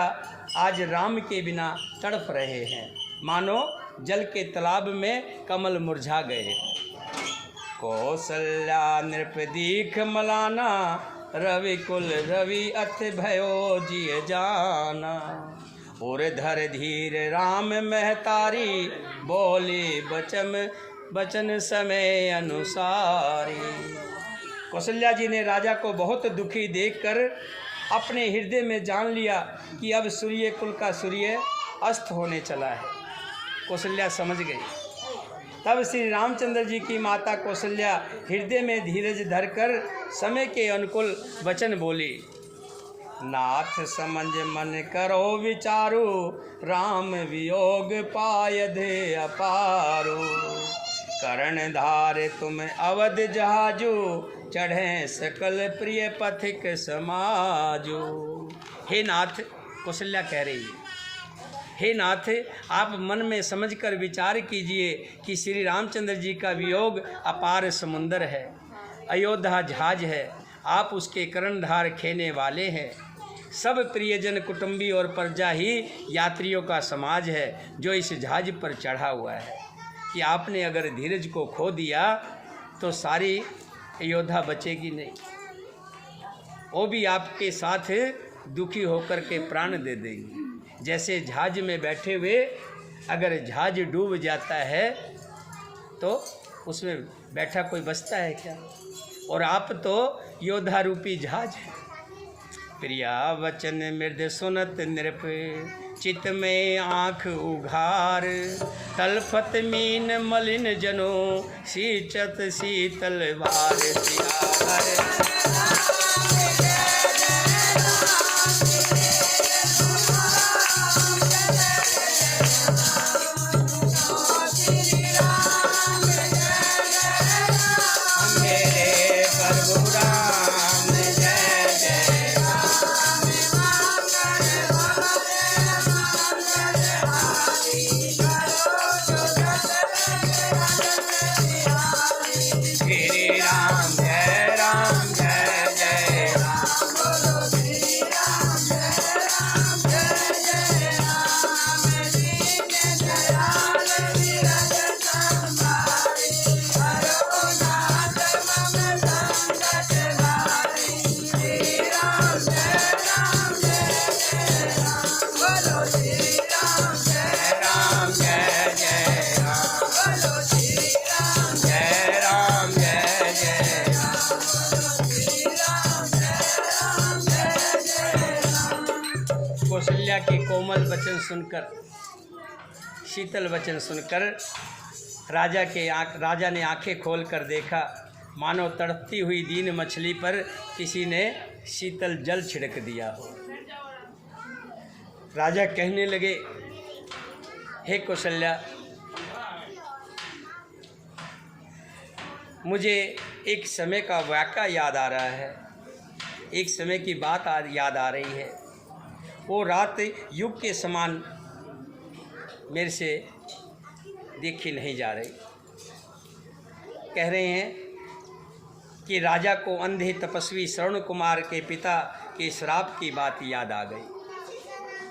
आज राम के बिना तड़प रहे हैं, मानो जल के तालाब में कमल मुरझा गए। कौशल्या नृप दीख मलाना, रवि कुल रवि अथ भयो जिय जाना, और धर धीर राम महतारी, बोले बचन समय अनुसारी। कौशल्या जी ने राजा को बहुत दुखी देखकर अपने हृदय में जान लिया कि अब सूर्य कुल का सूर्य अस्त होने चला है। कौशल्या समझ गई। तब श्री रामचंद्र जी की माता कौशल्या हृदय में धीरज धरकर समय के अनुकूल वचन बोली। नाथ समझ मन करो विचारो, राम वियोग पायधे अपारो, करण धार तुम अवध जहाजो, चढ़े सकल प्रिय पथिक समाजो। हे नाथ, कौशल्या कह रही है, हे नाथ, आप मन में समझकर विचार कीजिए कि श्री रामचंद्र जी का वियोग अपार समुंदर है, अयोध्या जहाज है, आप उसके कर्णधार खेने वाले हैं। सब प्रियजन कुटुंबी और प्रजा ही यात्रियों का समाज है जो इस जहाज पर चढ़ा हुआ है, कि आपने अगर धीरज को खो दिया तो सारी अयोध्या बचेगी नहीं, वो भी आपके साथ दुखी होकर के प्राण दे देंगे। जैसे जहाज में बैठे हुए अगर जहाज डूब जाता है तो उसमें बैठा कोई बचता है क्या। और आप तो योद्धा रूपी जहाज है। प्रिया वचन मृद सुनत नृप, चित में आँख उघार, तलफत मीन मलिन जनो, सींचत शीतल वार सियार। कौशल्या के कोमल वचन सुनकर, शीतल वचन सुनकर राजा ने आंखें खोलकर देखा, मानो तड़पती हुई दीन मछली पर किसी ने शीतल जल छिड़क दिया हो। राजा कहने लगे, हे कौशल्या, मुझे एक समय का वाक़या याद आ रहा है, एक समय की बात याद आ रही है। वो रात युग के समान मेरे से देखी नहीं जा रही। कह रहे हैं कि राजा को अंधे तपस्वी श्रवण कुमार के पिता के श्राप की बात याद आ गई।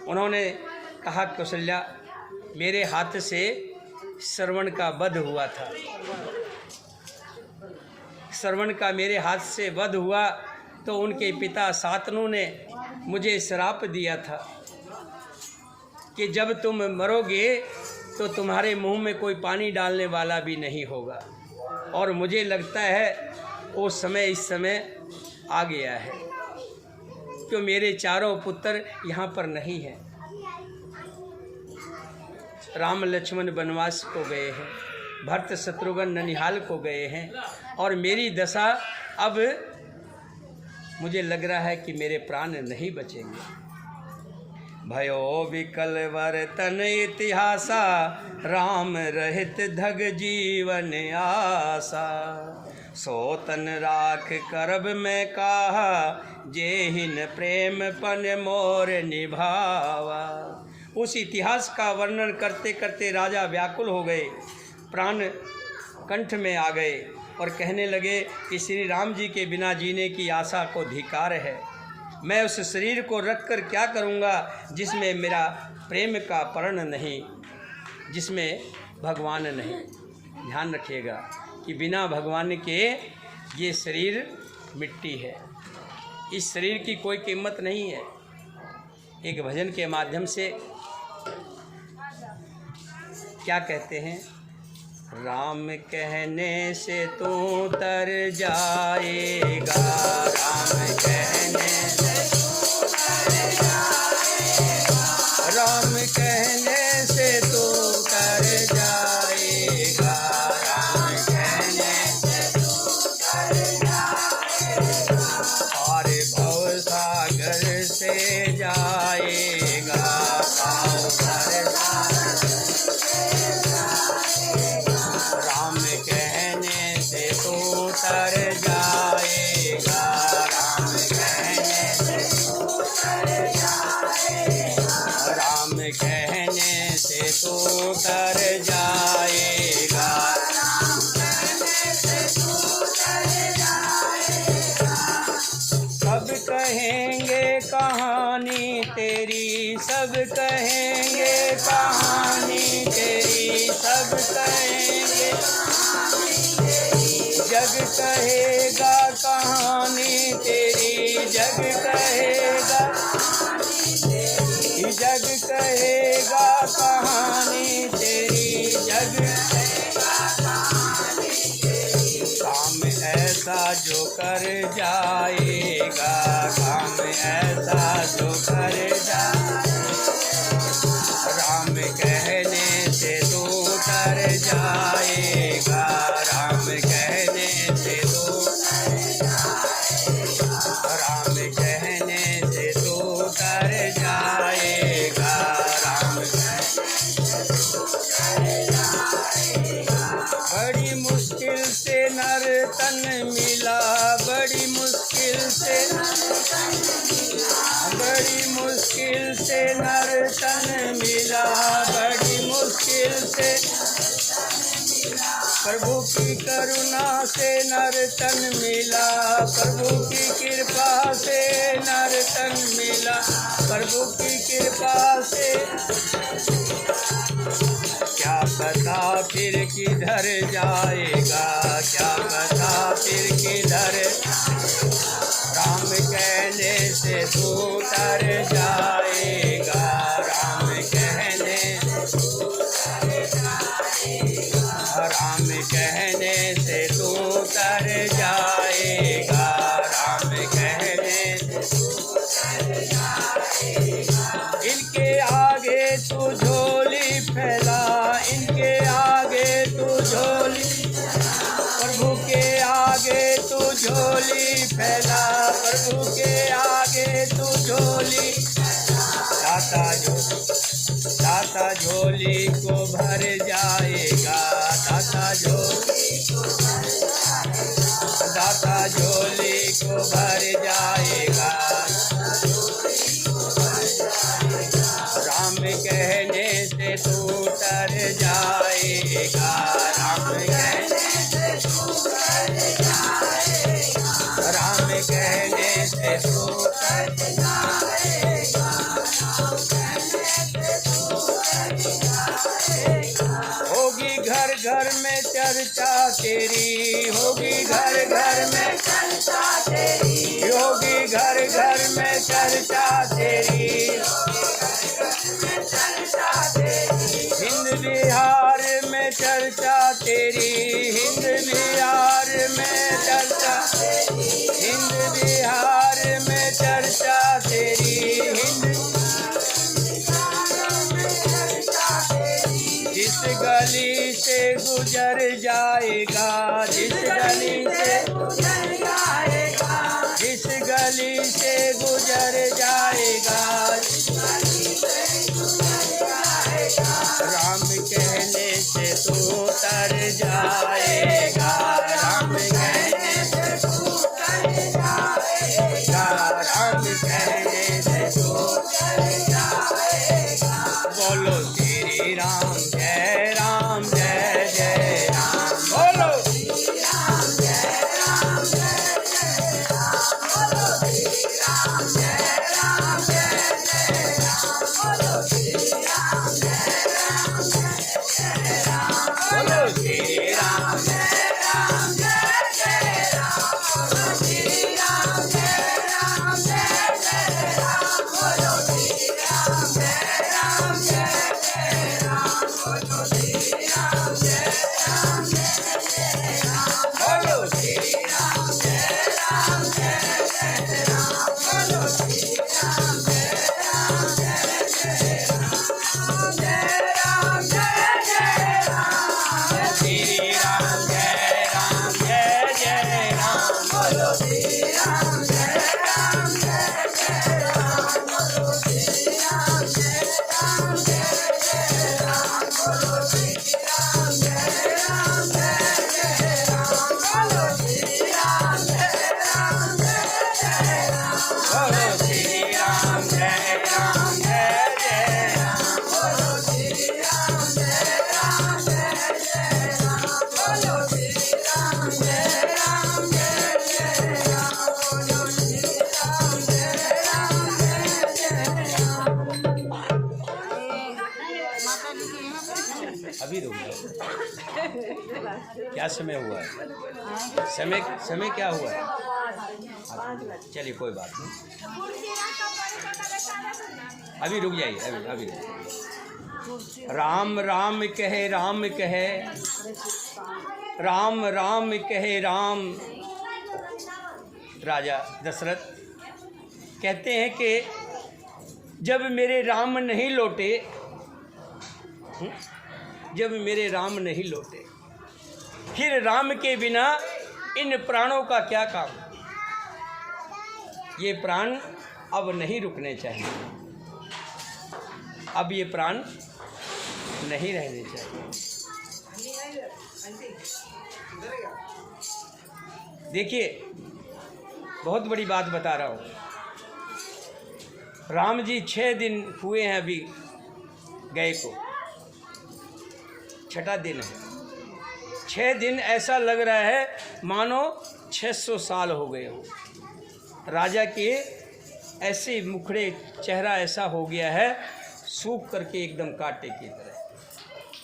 उन्होंने कहा, कौशल्या, मेरे हाथ से श्रवण का वध हुआ था, श्रवण का मेरे हाथ से वध हुआ तो उनके पिता शांतनु ने मुझे श्राप दिया था कि जब तुम मरोगे तो तुम्हारे मुंह में कोई पानी डालने वाला भी नहीं होगा। और मुझे लगता है वो समय इस समय आ गया है, क्यों मेरे चारों पुत्र यहाँ पर नहीं हैं। राम लक्ष्मण वनवास को गए हैं, भरत शत्रुघ्न ननिहाल को गए हैं, और मेरी दशा अब मुझे लग रहा है कि मेरे प्राण नहीं बचेंगे। भयो विकल वर्तन इतिहासा, राम रहित धग जीवन आसा। सोतन राख करब में कहा, जेहिन प्रेम पन मोर निभावा। उस इतिहास का वर्णन करते करते राजा व्याकुल हो गए, प्राण कंठ में आ गए और कहने लगे कि श्री राम जी के बिना जीने की आशा को धिक्कार है। मैं उस शरीर को रखकर क्या करूँगा जिसमें मेरा प्रेम का पर्ण नहीं, जिसमें भगवान नहीं। ध्यान रखिएगा कि बिना भगवान के ये शरीर मिट्टी है, इस शरीर की कोई कीमत नहीं है। एक भजन के माध्यम से क्या कहते हैं, राम कहने से तू तर जाएगा, राम कहने से तू तर जाएगा, राम कहने से तू तर जाएगा, राम कहने से तू तर जाएगा। और भव सागर से जाएगा, भव सागर तर जाएगा, राम कहने से तू तर जाएगा, राम कहने से तू तर जाएगा, राम कहने से तू तर जाएगा। सब कहेंगे कहानी तेरी, सब कहेंगे कहानी तेरी, सब कहेंगे जग कहेगा कहानी तेरी, जग कहेगा, जग कहेगा कहानी तेरी, जग कहेगा कहानी तेरी। काम ऐसा जो कर जाएगा, काम ऐसा जो कर जाएगा, राम कहने से तू तर जाएगा, राम कहने से तू तर जाएगा, राम कहने से तू तर जाएगा, राम कहने से तू तर जाएगा। बड़ी मुश्किल से नर तन मिला, बड़ी मुश्किल से, बड़ी मुश्किल से नर तन मिला, बड़ी मुश्किल से प्रभु की करुणा से नर तन मिला, प्रभु की कृपा से नर तन मिला, प्रभु की कृपा से। क्या पता फिर किधर जाएगा, क्या पता फिर किधर, राम कहने से तू तर जाएगा, राम कहने से तू तर जाएगा, राम कहने से तू तर जाएगा, राम कहने से तू तर जाएगा। झोली फैला, प्रभु के आगे तू झोली, दाता झोली को भर जाएगा, दाता झोली को भर जाएगा। राम कहने से तू तर जाएगा, राम कहने से तू तर जाएगा, राम कहने से तू तर जाएगा, राम कहने से तू तर जाएगा। होगी घर घर में चर्चा तेरी, होगी घर घर में चर्चा तेरी, होगी घर घर में चर्चा तेरी, हिंद बिहार में चर्चा तेरी, हिंद बिहार में चर्चा, हिंद बिहार में चर्चा तेरी, जिस गली से गुजर जाएगा, जिस गली से गुजर जाएगा, जिस गली से गुजर जाएगा, राम कहने से तू तर जाएगा, राम कहने से तू तर जाएगा, राम कहने से तू तर जाएगा। बोलो श्री राम जय राम, जय जय राम, बोलो श्री राम जय राम, जय जय राम, बोलो श्री राम जय राम, जय जय राम, बोलो श्री राम जय राम, जय जय राम, बोलो श्री राम जय राम, जय जय राम, बोलो श्री राम जय राम, जय जय राम, बोलो श्री राम जय राम, जय जय राम, बोलो श्री राम जय राम, जय जय राम, बोलो श्री राम जय राम, जय जय राम, बोलो श्री राम जय राम, जय जय राम, जय राम जय जय राम, श्री राम जय राम, जय जय राम, बोलो श्री राम जय राम, जय जय राम, बोलो श्री राम जय राम, जय जय राम, बोलो श्री राम जय राम, जय जय राम, बोलो श्री राम जय राम, जय जय राम, बोलो श्री राम जय राम, जय जय राम, बोलो श्री राम जय राम, जय जय राम, बोलो श्री राम जय राम, जय जय राम, बोलो श्री राम जय राम, जय जय राम। अभी रुक जाओ, क्या समय हुआ है? समय क्या हुआ है? चलिए कोई बात नहीं, अभी रुक जाइए, अभी रुक। राम राम कहे राम कहे, राम राम कहे राम। राजा दशरथ कहते हैं कि जब मेरे राम नहीं लौटे, जब मेरे राम नहीं लौटे, फिर राम के बिना इन प्राणों का क्या काम? ये प्राण अब नहीं रुकने चाहिए, अब ये प्राण नहीं रहने चाहिए। देखिए, बहुत बड़ी बात बता रहा हूँ। राम जी 6 दिन हुए हैं अभी गए को, 6ठा दिन है। 6 दिन ऐसा लग रहा है मानो 600 साल हो गए हो। राजा के ऐसे मुखड़े, चेहरा ऐसा हो गया है सूख करके एकदम कांटे की तरह,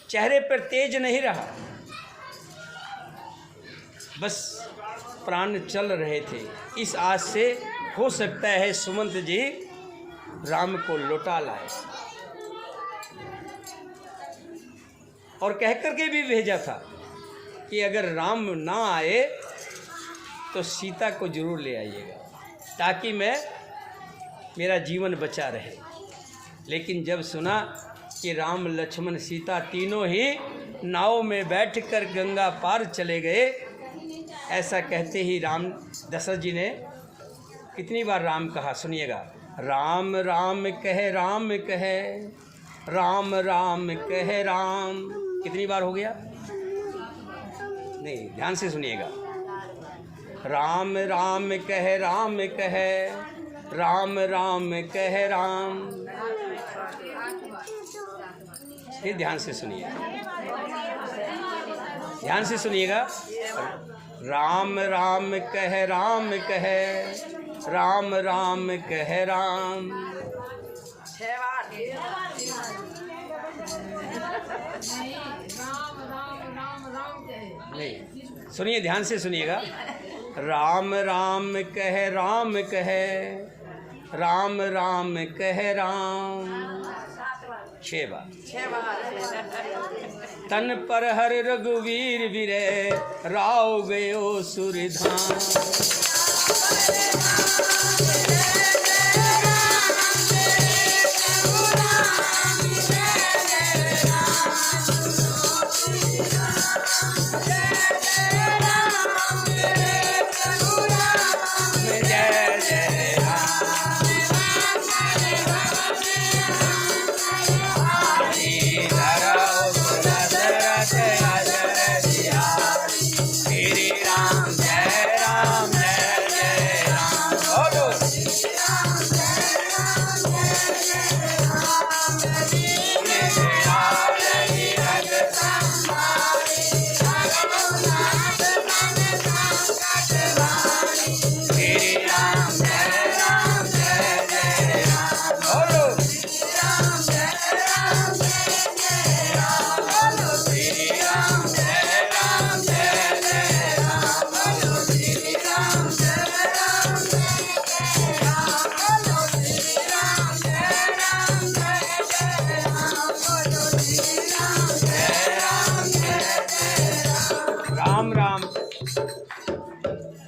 चेहरे पर तेज नहीं रहा, बस प्राण चल रहे थे। इस आस से हो सकता है सुमंत जी राम को लौटा लाए, और कह करके भी भेजा था कि अगर राम ना आए तो सीता को जरूर ले आइएगा ताकि मेरा जीवन बचा रहे। लेकिन जब सुना कि राम लक्ष्मण सीता तीनों ही नाव में बैठकर गंगा पार चले गए ऐसा कहते ही राम दशरथ जी ने कितनी बार राम कहा, सुनिएगा। राम राम कह राम कह, राम राम कह राम। कितनी बार हो गया? नहीं, ध्यान से सुनिएगा। राम राम कह राम कह, राम राम कह राम। फिर ध्यान से सुनिए, ध्यान से सुनिएगा। राम राम कह राम कह, राम राम कह राम। 6 बार। नहीं, सुनिए, ध्यान से सुनिएगा। राम राम कह राम कह, राम राम कह राम। 6 बार। 6 बार। तन पर हर रघुवीर विरे, राव गयो सुरधाम।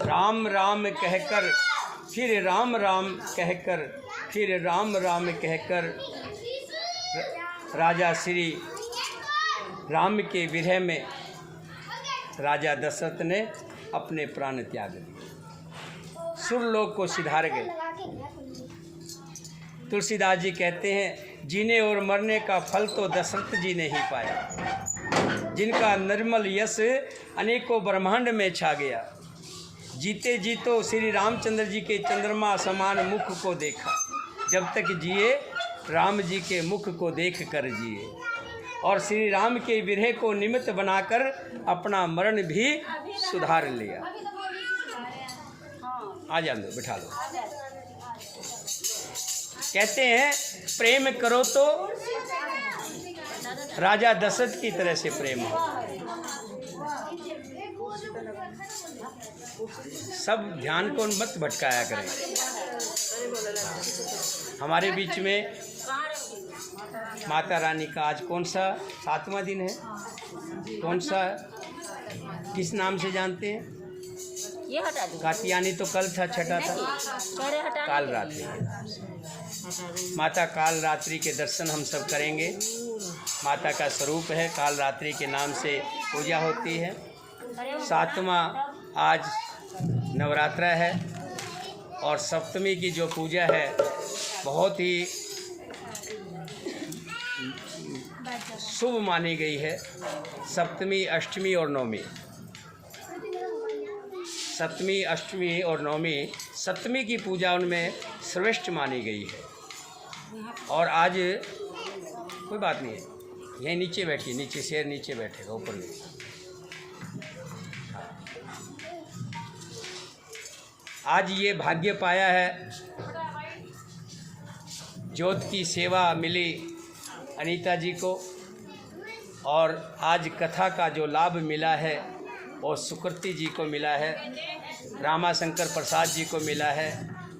राम राम कहकर फिर राम राम कहकर फिर राम राम कहकर राजा श्री राम के विरह में राजा दशरथ ने अपने प्राण त्याग दिए, सुरलोक को सिधार गए। तुलसीदास जी कहते हैं, जीने और मरने का फल तो दशरथ जी ने ही पाया, जिनका निर्मल यश अनेकों ब्रह्मांड में छा गया। जीते जी तो श्री रामचंद्र जी के चंद्रमा समान मुख को देखा, जब तक जिए राम जी के मुख को देख कर जिए, और श्री राम के विरह को निमित्त बनाकर अपना मरण भी सुधार लिया। आ जाओ, बिठा लो। कहते हैं, प्रेम करो तो राजा दशरथ की तरह से प्रेम हो। सब ध्यान को मत भटकाया करें। हमारे बीच में माता रानी का आज कौन सा 7वां दिन है? कौन सा, किस नाम से जानते हैं? ये हटा दो। कात्यायनी तो कल था, छठा था काल रात्रि के नाम से। माता काल रात्रि के दर्शन हम सब करेंगे। माता का स्वरूप है, काल रात्रि के नाम से पूजा होती है। 7वां आज नवरात्रा है, और सप्तमी की जो पूजा है बहुत ही शुभ मानी गई है। सप्तमी, अष्टमी और नवमी, सप्तमी, अष्टमी और नवमी, सप्तमी की पूजा उनमें श्रेष्ठ मानी गई है। और आज कोई बात नहीं है, यहीं नीचे बैठिए, नीचे शेर नीचे बैठेगा, ऊपर नहीं। आज ये भाग्य पाया है, ज्योत की सेवा मिली अनीता जी को, और आज कथा का जो लाभ मिला है वो सुकृति जी को मिला है, रामाशंकर प्रसाद जी को मिला है,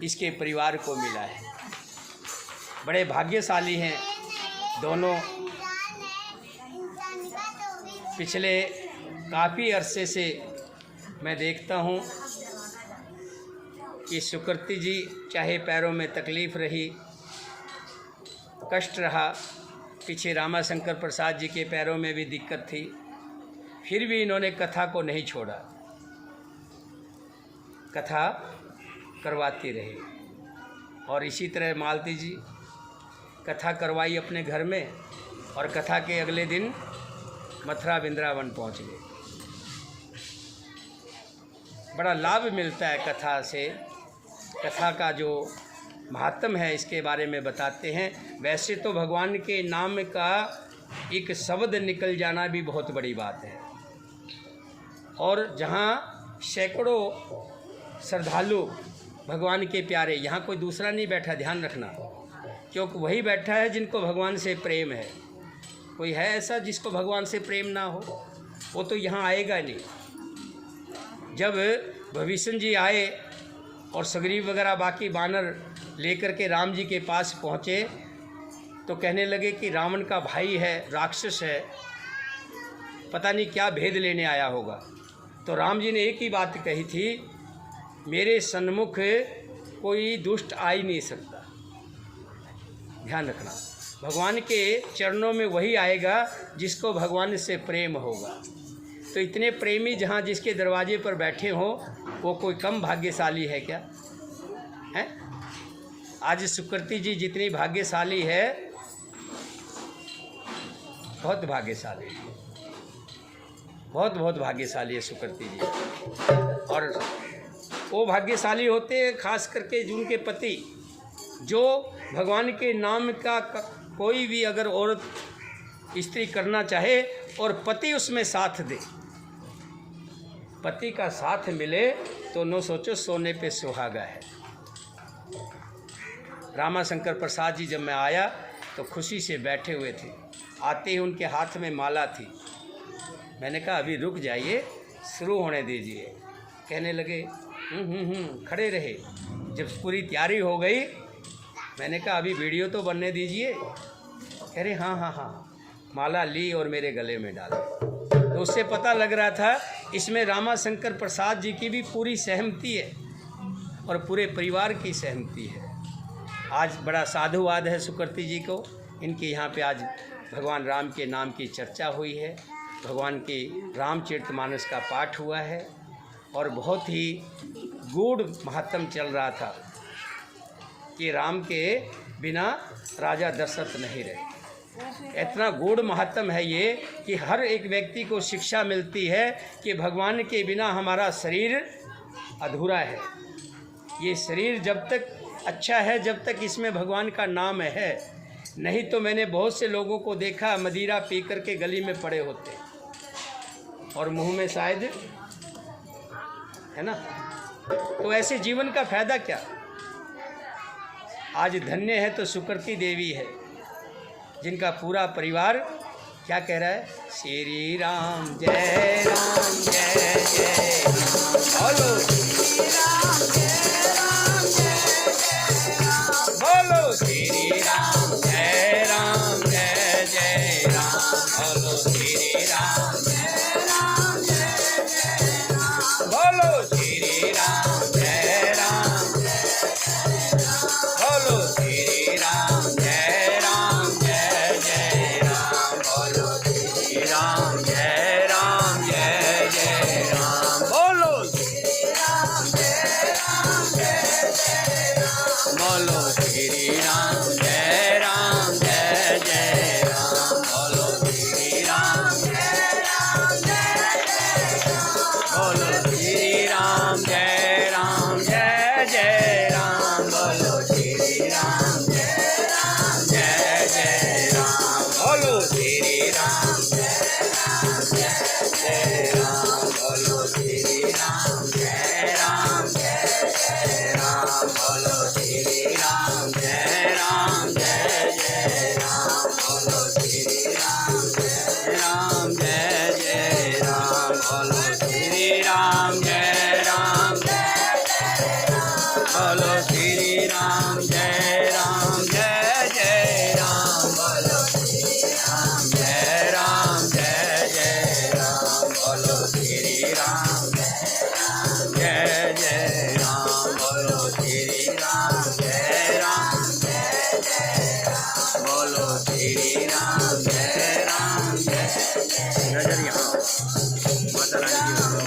इसके परिवार को मिला है। बड़े भाग्यशाली हैं दोनों। पिछले काफ़ी अरसे से मैं देखता हूँ कि सुकृति जी, चाहे पैरों में तकलीफ़ रही, कष्ट रहा, पीछे रामाशंकर प्रसाद जी के पैरों में भी दिक्कत थी, फिर भी इन्होंने कथा को नहीं छोड़ा। कथा करवाती रही। और इसी तरह मालती जी कथा करवाई अपने घर में, और कथा के अगले दिन मथुरा वृंदावन पहुंच गए। बड़ा लाभ मिलता है कथा से। कथा का जो महात्म है इसके बारे में बताते हैं। वैसे तो भगवान के नाम का एक शब्द निकल जाना भी बहुत बड़ी बात है, और जहाँ सैकड़ों श्रद्धालु भगवान के प्यारे, यहाँ कोई दूसरा नहीं बैठा, ध्यान रखना, क्योंकि वही बैठा है जिनको भगवान से प्रेम है। कोई है ऐसा जिसको भगवान से प्रेम ना हो? वो तो यहाँ आएगा नहीं। जब भविष्य जी आए और सुग्रीव वगैरह बाकी बानर लेकर के राम जी के पास पहुँचे, तो कहने लगे कि रावण का भाई है, राक्षस है, पता नहीं क्या भेद लेने आया होगा। तो राम जी ने एक ही बात कही थी, मेरे सन्मुख कोई दुष्ट आ ही नहीं सकता। ध्यान रखना, भगवान के चरणों में वही आएगा जिसको भगवान से प्रेम होगा। तो इतने प्रेमी जहाँ जिसके दरवाजे पर बैठे हों, वो कोई कम भाग्यशाली है क्या? हैं? आज सुकृति जी जितनी भाग्यशाली है, बहुत भाग्यशाली है, बहुत बहुत भाग्यशाली है सुकृति जी। और वो भाग्यशाली होते हैं खास करके जिनके पति, जो भगवान के नाम का कोई भी अगर औरत स्त्री करना चाहे और पति उसमें साथ दे, पति का साथ मिले, तो नो सोचो सोने पे सुहागा है। रामाशंकर प्रसाद जी जब मैं आया तो खुशी से बैठे हुए थे। आते ही उनके हाथ में माला थी। मैंने कहा अभी रुक जाइए, शुरू होने दीजिए। कहने लगे खड़े रहे। जब पूरी तैयारी हो गई, मैंने कहा अभी वीडियो तो बनने दीजिए। कह रहे हाँ, माला ली और मेरे गले में डाला। तो उससे पता लग रहा था इसमें रामाशंकर प्रसाद जी की भी पूरी सहमति है और पूरे परिवार की सहमति है। आज बड़ा साधुवाद है सुकृति जी को, इनके यहाँ पे आज भगवान राम के नाम की चर्चा हुई है, भगवान के रामचरितमानस का पाठ हुआ है, और बहुत ही गूढ़ महात्म चल रहा था कि राम के बिना राजा दशरथ नहीं रहे। इतना गूढ़ महात्म है ये कि हर एक व्यक्ति को शिक्षा मिलती है कि भगवान के बिना हमारा शरीर अधूरा है। ये शरीर जब तक अच्छा है, जब तक इसमें भगवान का नाम है, नहीं तो मैंने बहुत से लोगों को देखा मदिरा पी कर के गली में पड़े होते और मुंह में शायद, है ना। तो ऐसे जीवन का फायदा क्या? आज धन्य है तो सुकृति देवी है, जिनका पूरा परिवार क्या कह रहा है, श्री राम जय राम जय जय बोलो, श्री राम जय राम जय जय राम बोलो, श्री राम जय राम जय जय राम बोलो, श्री राम जय राम जय जय राम बोलो, श्री राम जय राम जय राम बोलो, श्री राम जय राम जय जय राम बोलो, श्री राम जय राम जय जय राम बोलो, श्री राम जय राम जय जय राम बोलो, श्री राम जय राम जय जय राम बोलो, श्री राम जय राम जय जय राम बोलो, श्री राम जय राम जय जय राम बोलो, श्री राम जय राम जय जय राम बोलो, श्री राम जय राम जय जय राम बोलो, श्री राम जय राम जय जय राम बोलो, श्री राम जय राम जय जय राम बोलो, श्री राम जय राम जय जय राम बोलो, श्री राम जय राम जय जय राम बोलो, श्री राम जय राम जय जय राम बोलो, श्री राम जय राम जय जय राम बोलो, श्री राम जय जय राम बोलो, श्री राम जय राम जय जय राम बोलो, श्री राम जय राम जय जय नजर यहाँ माता रानी की बोलो,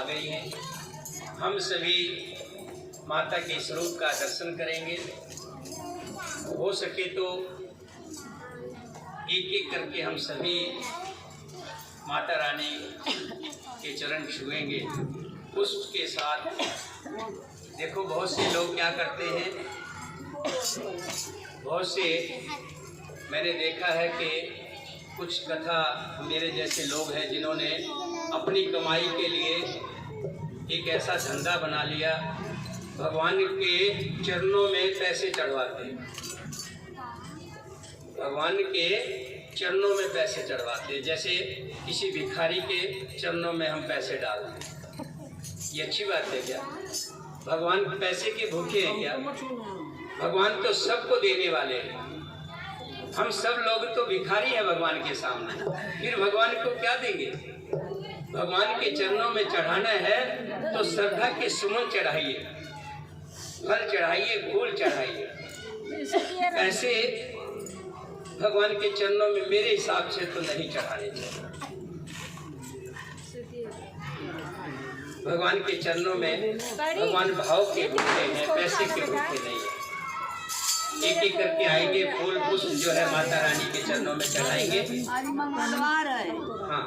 गई हैं। हम सभी माता के स्वरूप का दर्शन करेंगे। हो सके तो एक एक करके हम सभी माता रानी के चरण छुएंगे। पुष्प के साथ देखो बहुत से लोग क्या करते हैं, बहुत से मैंने देखा है कि कुछ कथा मेरे जैसे लोग हैं जिन्होंने अपनी कमाई के लिए एक ऐसा धंधा बना लिया, भगवान के चरणों में पैसे चढ़वाते हैं, भगवान के चरणों में पैसे चढ़वाते हैं। जैसे किसी भिखारी के चरणों में हम पैसे डालते हैं, ये अच्छी बात है क्या? भगवान पैसे के भूखे हैं क्या? भगवान तो सबको देने वाले हैं। हम सब लोग तो भिखारी हैं भगवान के सामने, फिर भगवान को क्या देंगे? भगवान के चरणों में चढ़ाना है तो श्रद्धा के सुमन चढ़ाइए, फल चढ़ाइए, फूल चढ़ाइए। ऐसे भगवान के चरणों में मेरे हिसाब से तो नहीं चढ़ाने चाहिए। भगवान के चरणों में भगवान भाव के भूखे हैं, पैसे के भूखे नहीं है। एक एक करके आएंगे, फूल पुष्प जो है माता रानी के चरणों में चढ़ाएंगे। आज मंगलवार है। हाँ,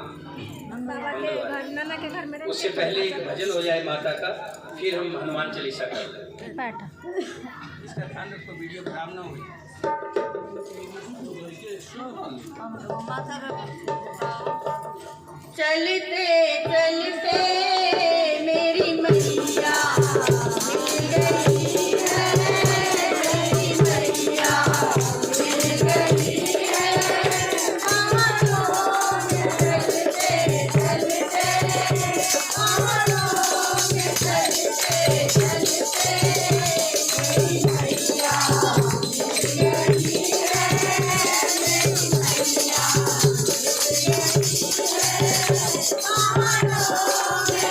नाना के घर में उससे पहले एक भजन हो जाए माता का, फिर हम हनुमान चालीसा कर लेंगे। इसका ध्यान रखो, वीडियो खराब ना हो। चलते चलते मेरी मैया मिल गई है, मेरी मैया मिल गई है। पहाड़ों में चलते चलते, पहाड़ों में चलते चलते मेरी मैया मिल गई है, मेरी मैया मिल गई है। पहाड़ों में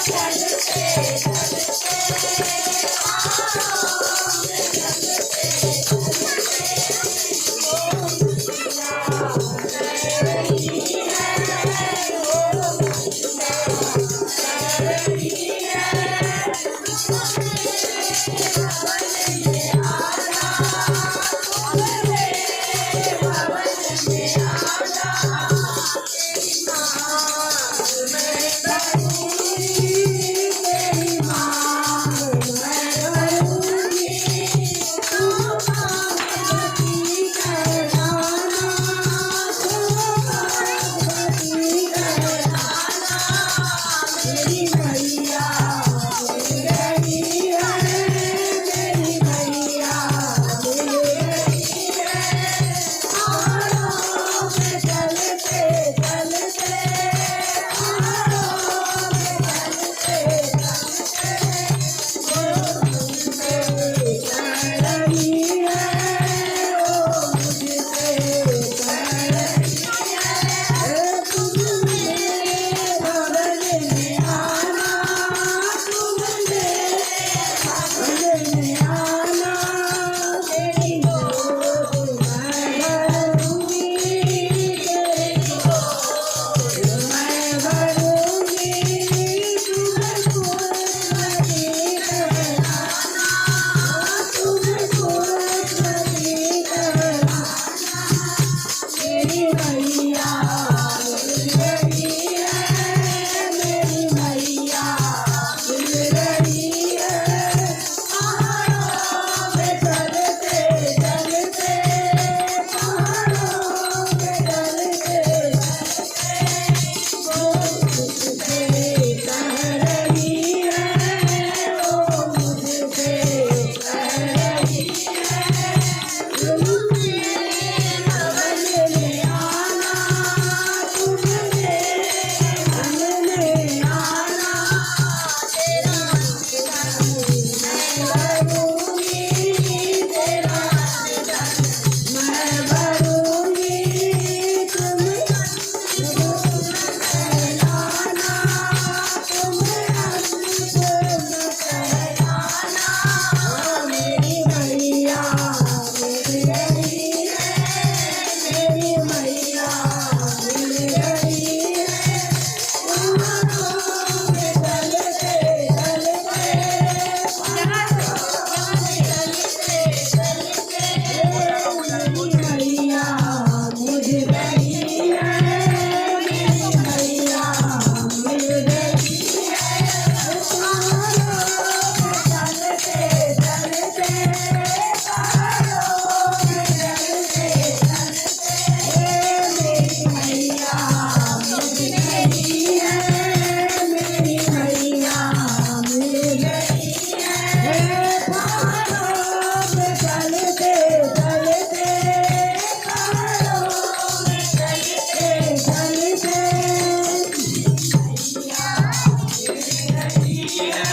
है,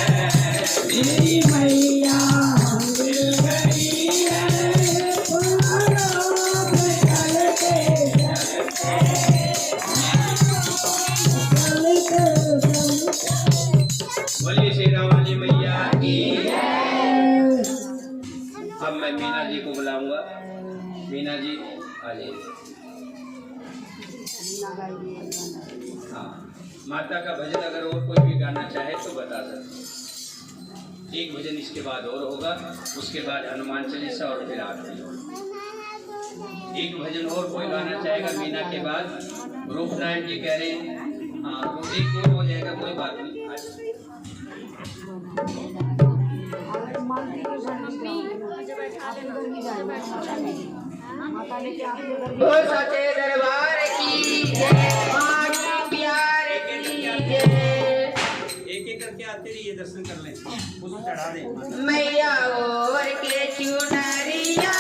मेरी मैया मिल गई है, पुकारो चलते बोलिए श्री राम जी मैया की। अब मैं मीना जी को बुलाऊंगा। मीना जी आ जाइए। हाँ, माता का भजन अगर और कोई भी गाना चाहे तो बता सकते। एक भजन इसके बाद और होगा, उसके बाद हनुमान चालीसा और फिर आरती होगी। एक भजन और कोई गाना चाहेगा मीना के बाद। रूपनारायण जी कह रहे हैं हाँ तो एक और हो जाएगा, कोई बात नहीं। ओ सचे दरबार की जय, माँ की प्यार की जय। एक एक करके आते रहिए, दर्शन कर लें, उसको चढ़ा दें। मैया और के चुनरिया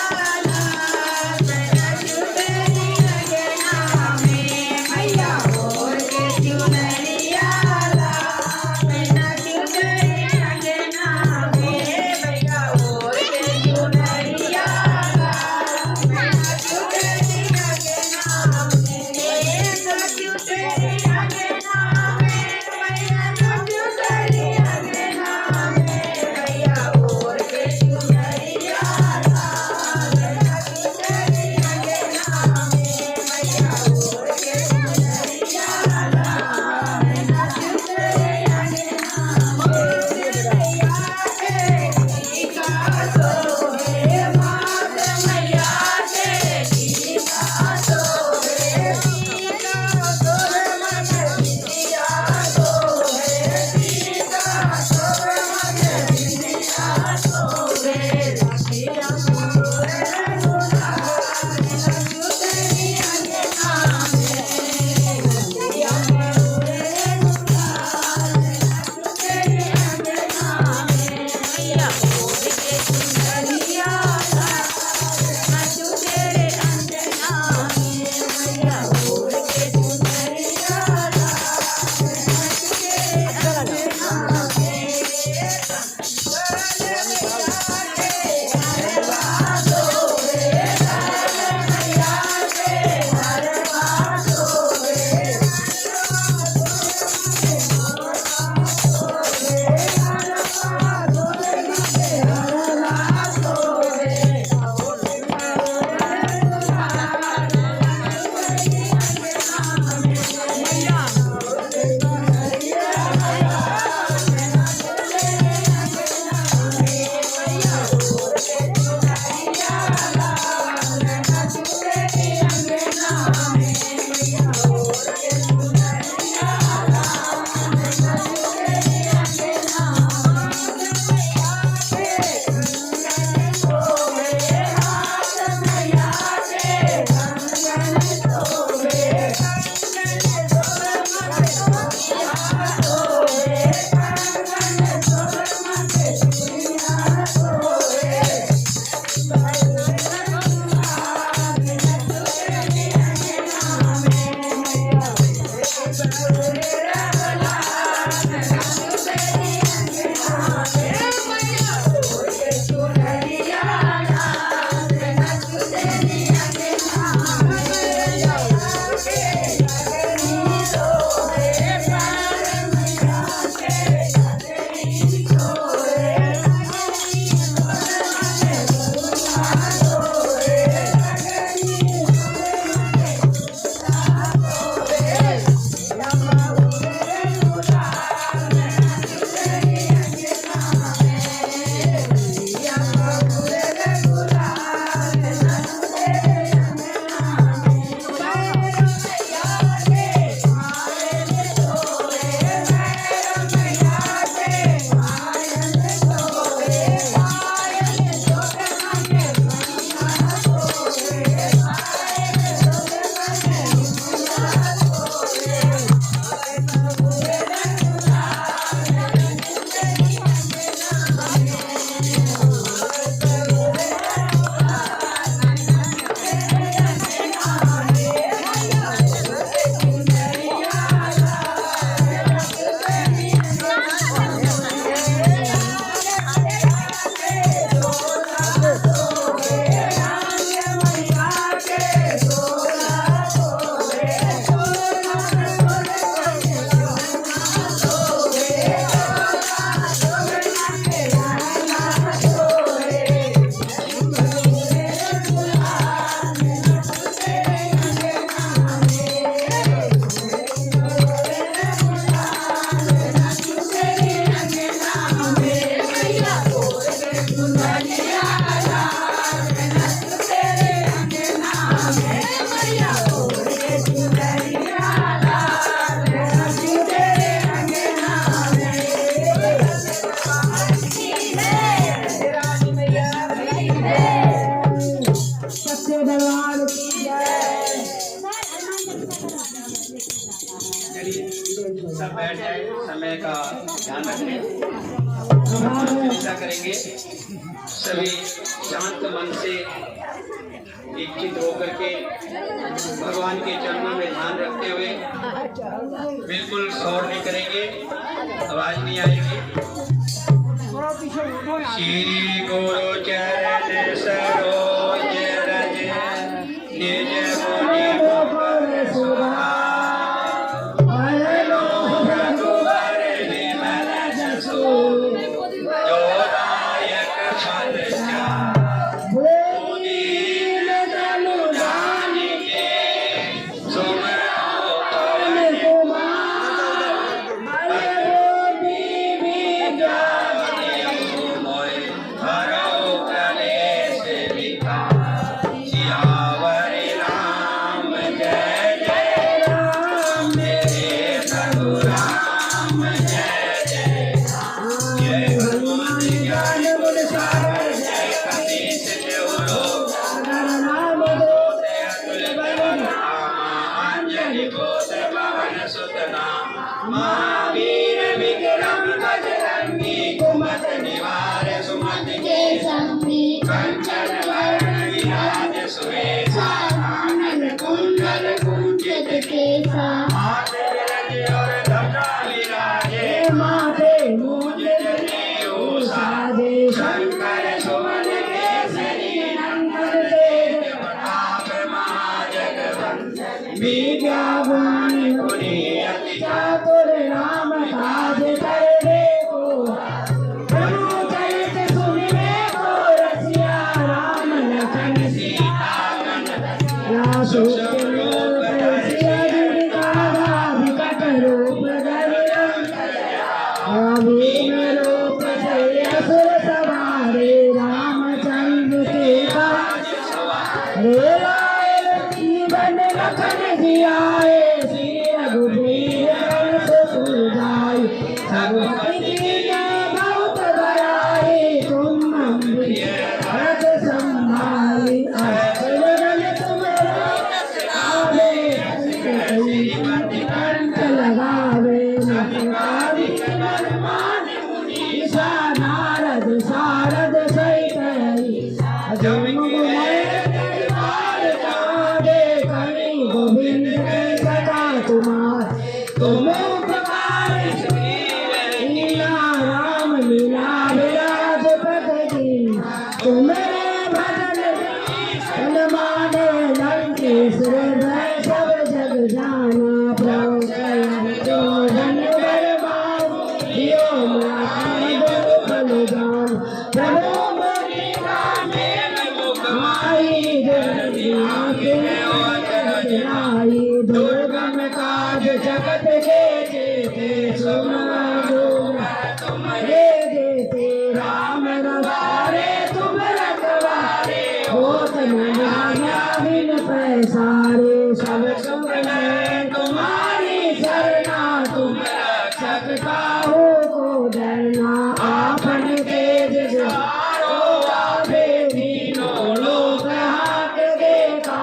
ऐसा करेंगे सभी शांत मन से दीक्षित होकर के भगवान के चरणों में ध्यान रखते हुए बिल्कुल शोर नहीं करेंगे, आवाज नहीं आएगी। श्री गुरु चरण सरोज रज निज मुनि मुकुर सुधार, रघुवर विमल जसु जो दायक फल चार। दीन जनु जानिके सुमरो पवन कुमार, हरो कलेश विकार। सियावर राम जय जय राम, मेरे प्रभु राम जय जय राम। जय हनुमान ज्ञान गुण सागर, जय कपीस तिहु लोक नाम दोष अतुल बल धामा। अंजनी पुत्र पवन सुत नाम, महावीर विक्रम बजरंगी। कुमत निवार सुमति के संगी, कंचन वरण विराज सुरेशा। कानन कुंडल कुंचित केसा, माथे रज और ध्वजा विराजे। माथे मूंज जनेऊ साजे, शंकर सुवन केसरी नंदन। तेज प्रताप महाजगवंदन, विद्यावान गुणी अति चातुर। राम काज करने को, प्रभु चरित सुनने को। रसिया राम लखन सीता मन बसिया। सुख लोक रसिया जिन काजा, विकट रूप धरि रंग दया। भीम रूप धरि असुर सवारे, रामचंद्र के काज सवारे। लाए जीवन लखन जियाए, श्री रघुवीर हर्ष सुर जाई। रघुपति कीन्ही बहुत बड़ाई, तुम मम भरत संभाई। अष्ट बदन तुम्हरो यश गावे, कंठ लगावे। नटकारिक नरमान मुनि, नारद सारद सहित हरि। जम गुहाए दरबार जागे, कवि गोविंद के सदा कुमार। तुम उपकार लीला राम लीला विराजपत की। तुम्हारे भजन हनुमान लंकेश हृदय सब जग जाना। प्रभु जो धन बर बाबू, दियो फल जान। प्रभु मोरी गाने मुख माई, जगत आई। दुर्गम काज जगत के जेते, सुनो तुम्हारे देते। राम रवारे तुम रखवारे, होत न जाना बिन पैसारे। सब सुख है तुम्हारी शरणा, तुम रक्षक काहू को डरना। आपन तेज सवारो आवे, तीनों लोक हाथ देखा।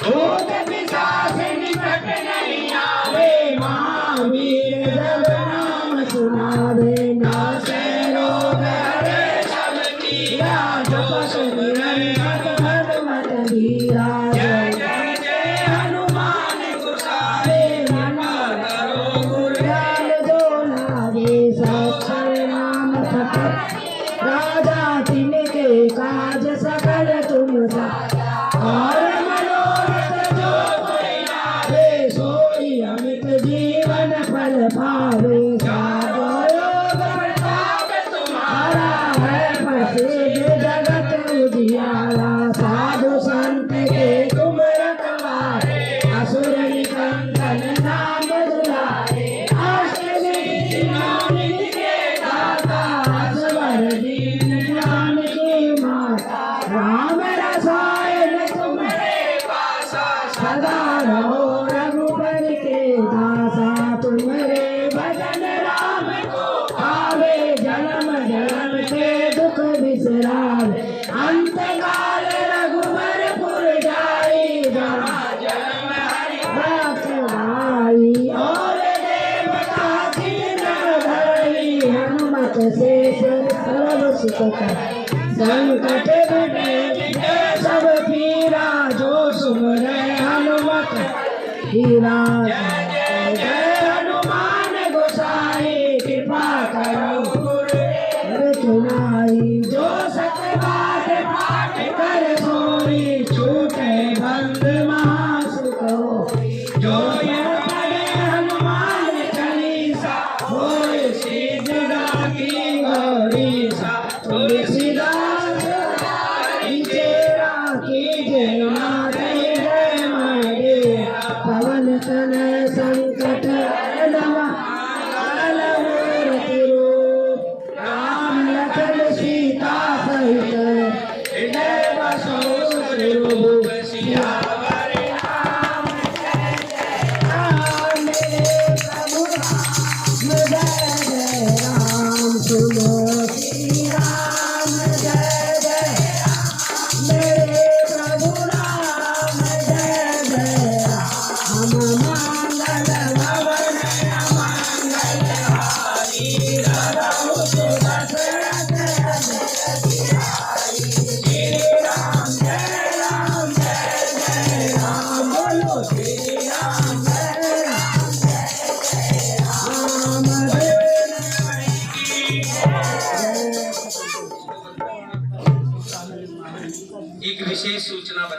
भूत पिशाच निकट नहीं आवे, महावीर जब नाम सुनावे। नासे रोग हरे सब पीरा, जपत निरंतर हनुमत बीरा। जय जय जय हनुमान गोसाई, मना करो गुर ध्यान जो लागे। सत्सर नाम सफल राजा, तिनके काज सकल तुम साजा। और मनोरथ जो कोई लावे, सोई अमित जीवन फल पावे। साधो योग प्रताप तुम्हारा है, प्रसिद्ध जगत उजियारा। साधु संत के तुम रखवारे, असुर निकंदन नाम दुलारे। अष्टसिद्धि नामिनी के दाता, असवर दीन जानकी माता। राम रसायन तुम्हारे पासा, सदा रहो रघुपति के दासा। तुम्हारे भजन राम को आवे, जन्म जन्म के दुख बिसरावे। अंत काल रघुवरपुर जाई, जहाँ जन्म हरि भक्त भाई। और देवता की नर धरी, हनुमान नाथ से सर्व सुख का संकट मिटे सब पीरा जो सुमरे हनुमत हीरा जय हनुमान गोसाई कृपा करो सुनाई जो सतबार पाठ कर सोई छूटे बंद महासुख हो जो ये पढ़े हनुमान चालीसा होए सिद्धि की गौरीसा तुलसीदास तेरा कीजे माते जय मारे पवन तन संकट लवा राम लखन सीता सहित हृदय बसो स्वरूप सियावर राम मेरे प्रभु राम जय जय राम सुनो श्री राम जय जय राम मेरे प्रभु राम जय जय राम मंगल भवन मंगल हारी राम सुदशरथ श्री राम जय राम बोलो श्री राम जय राम एक विशेष सूचना बता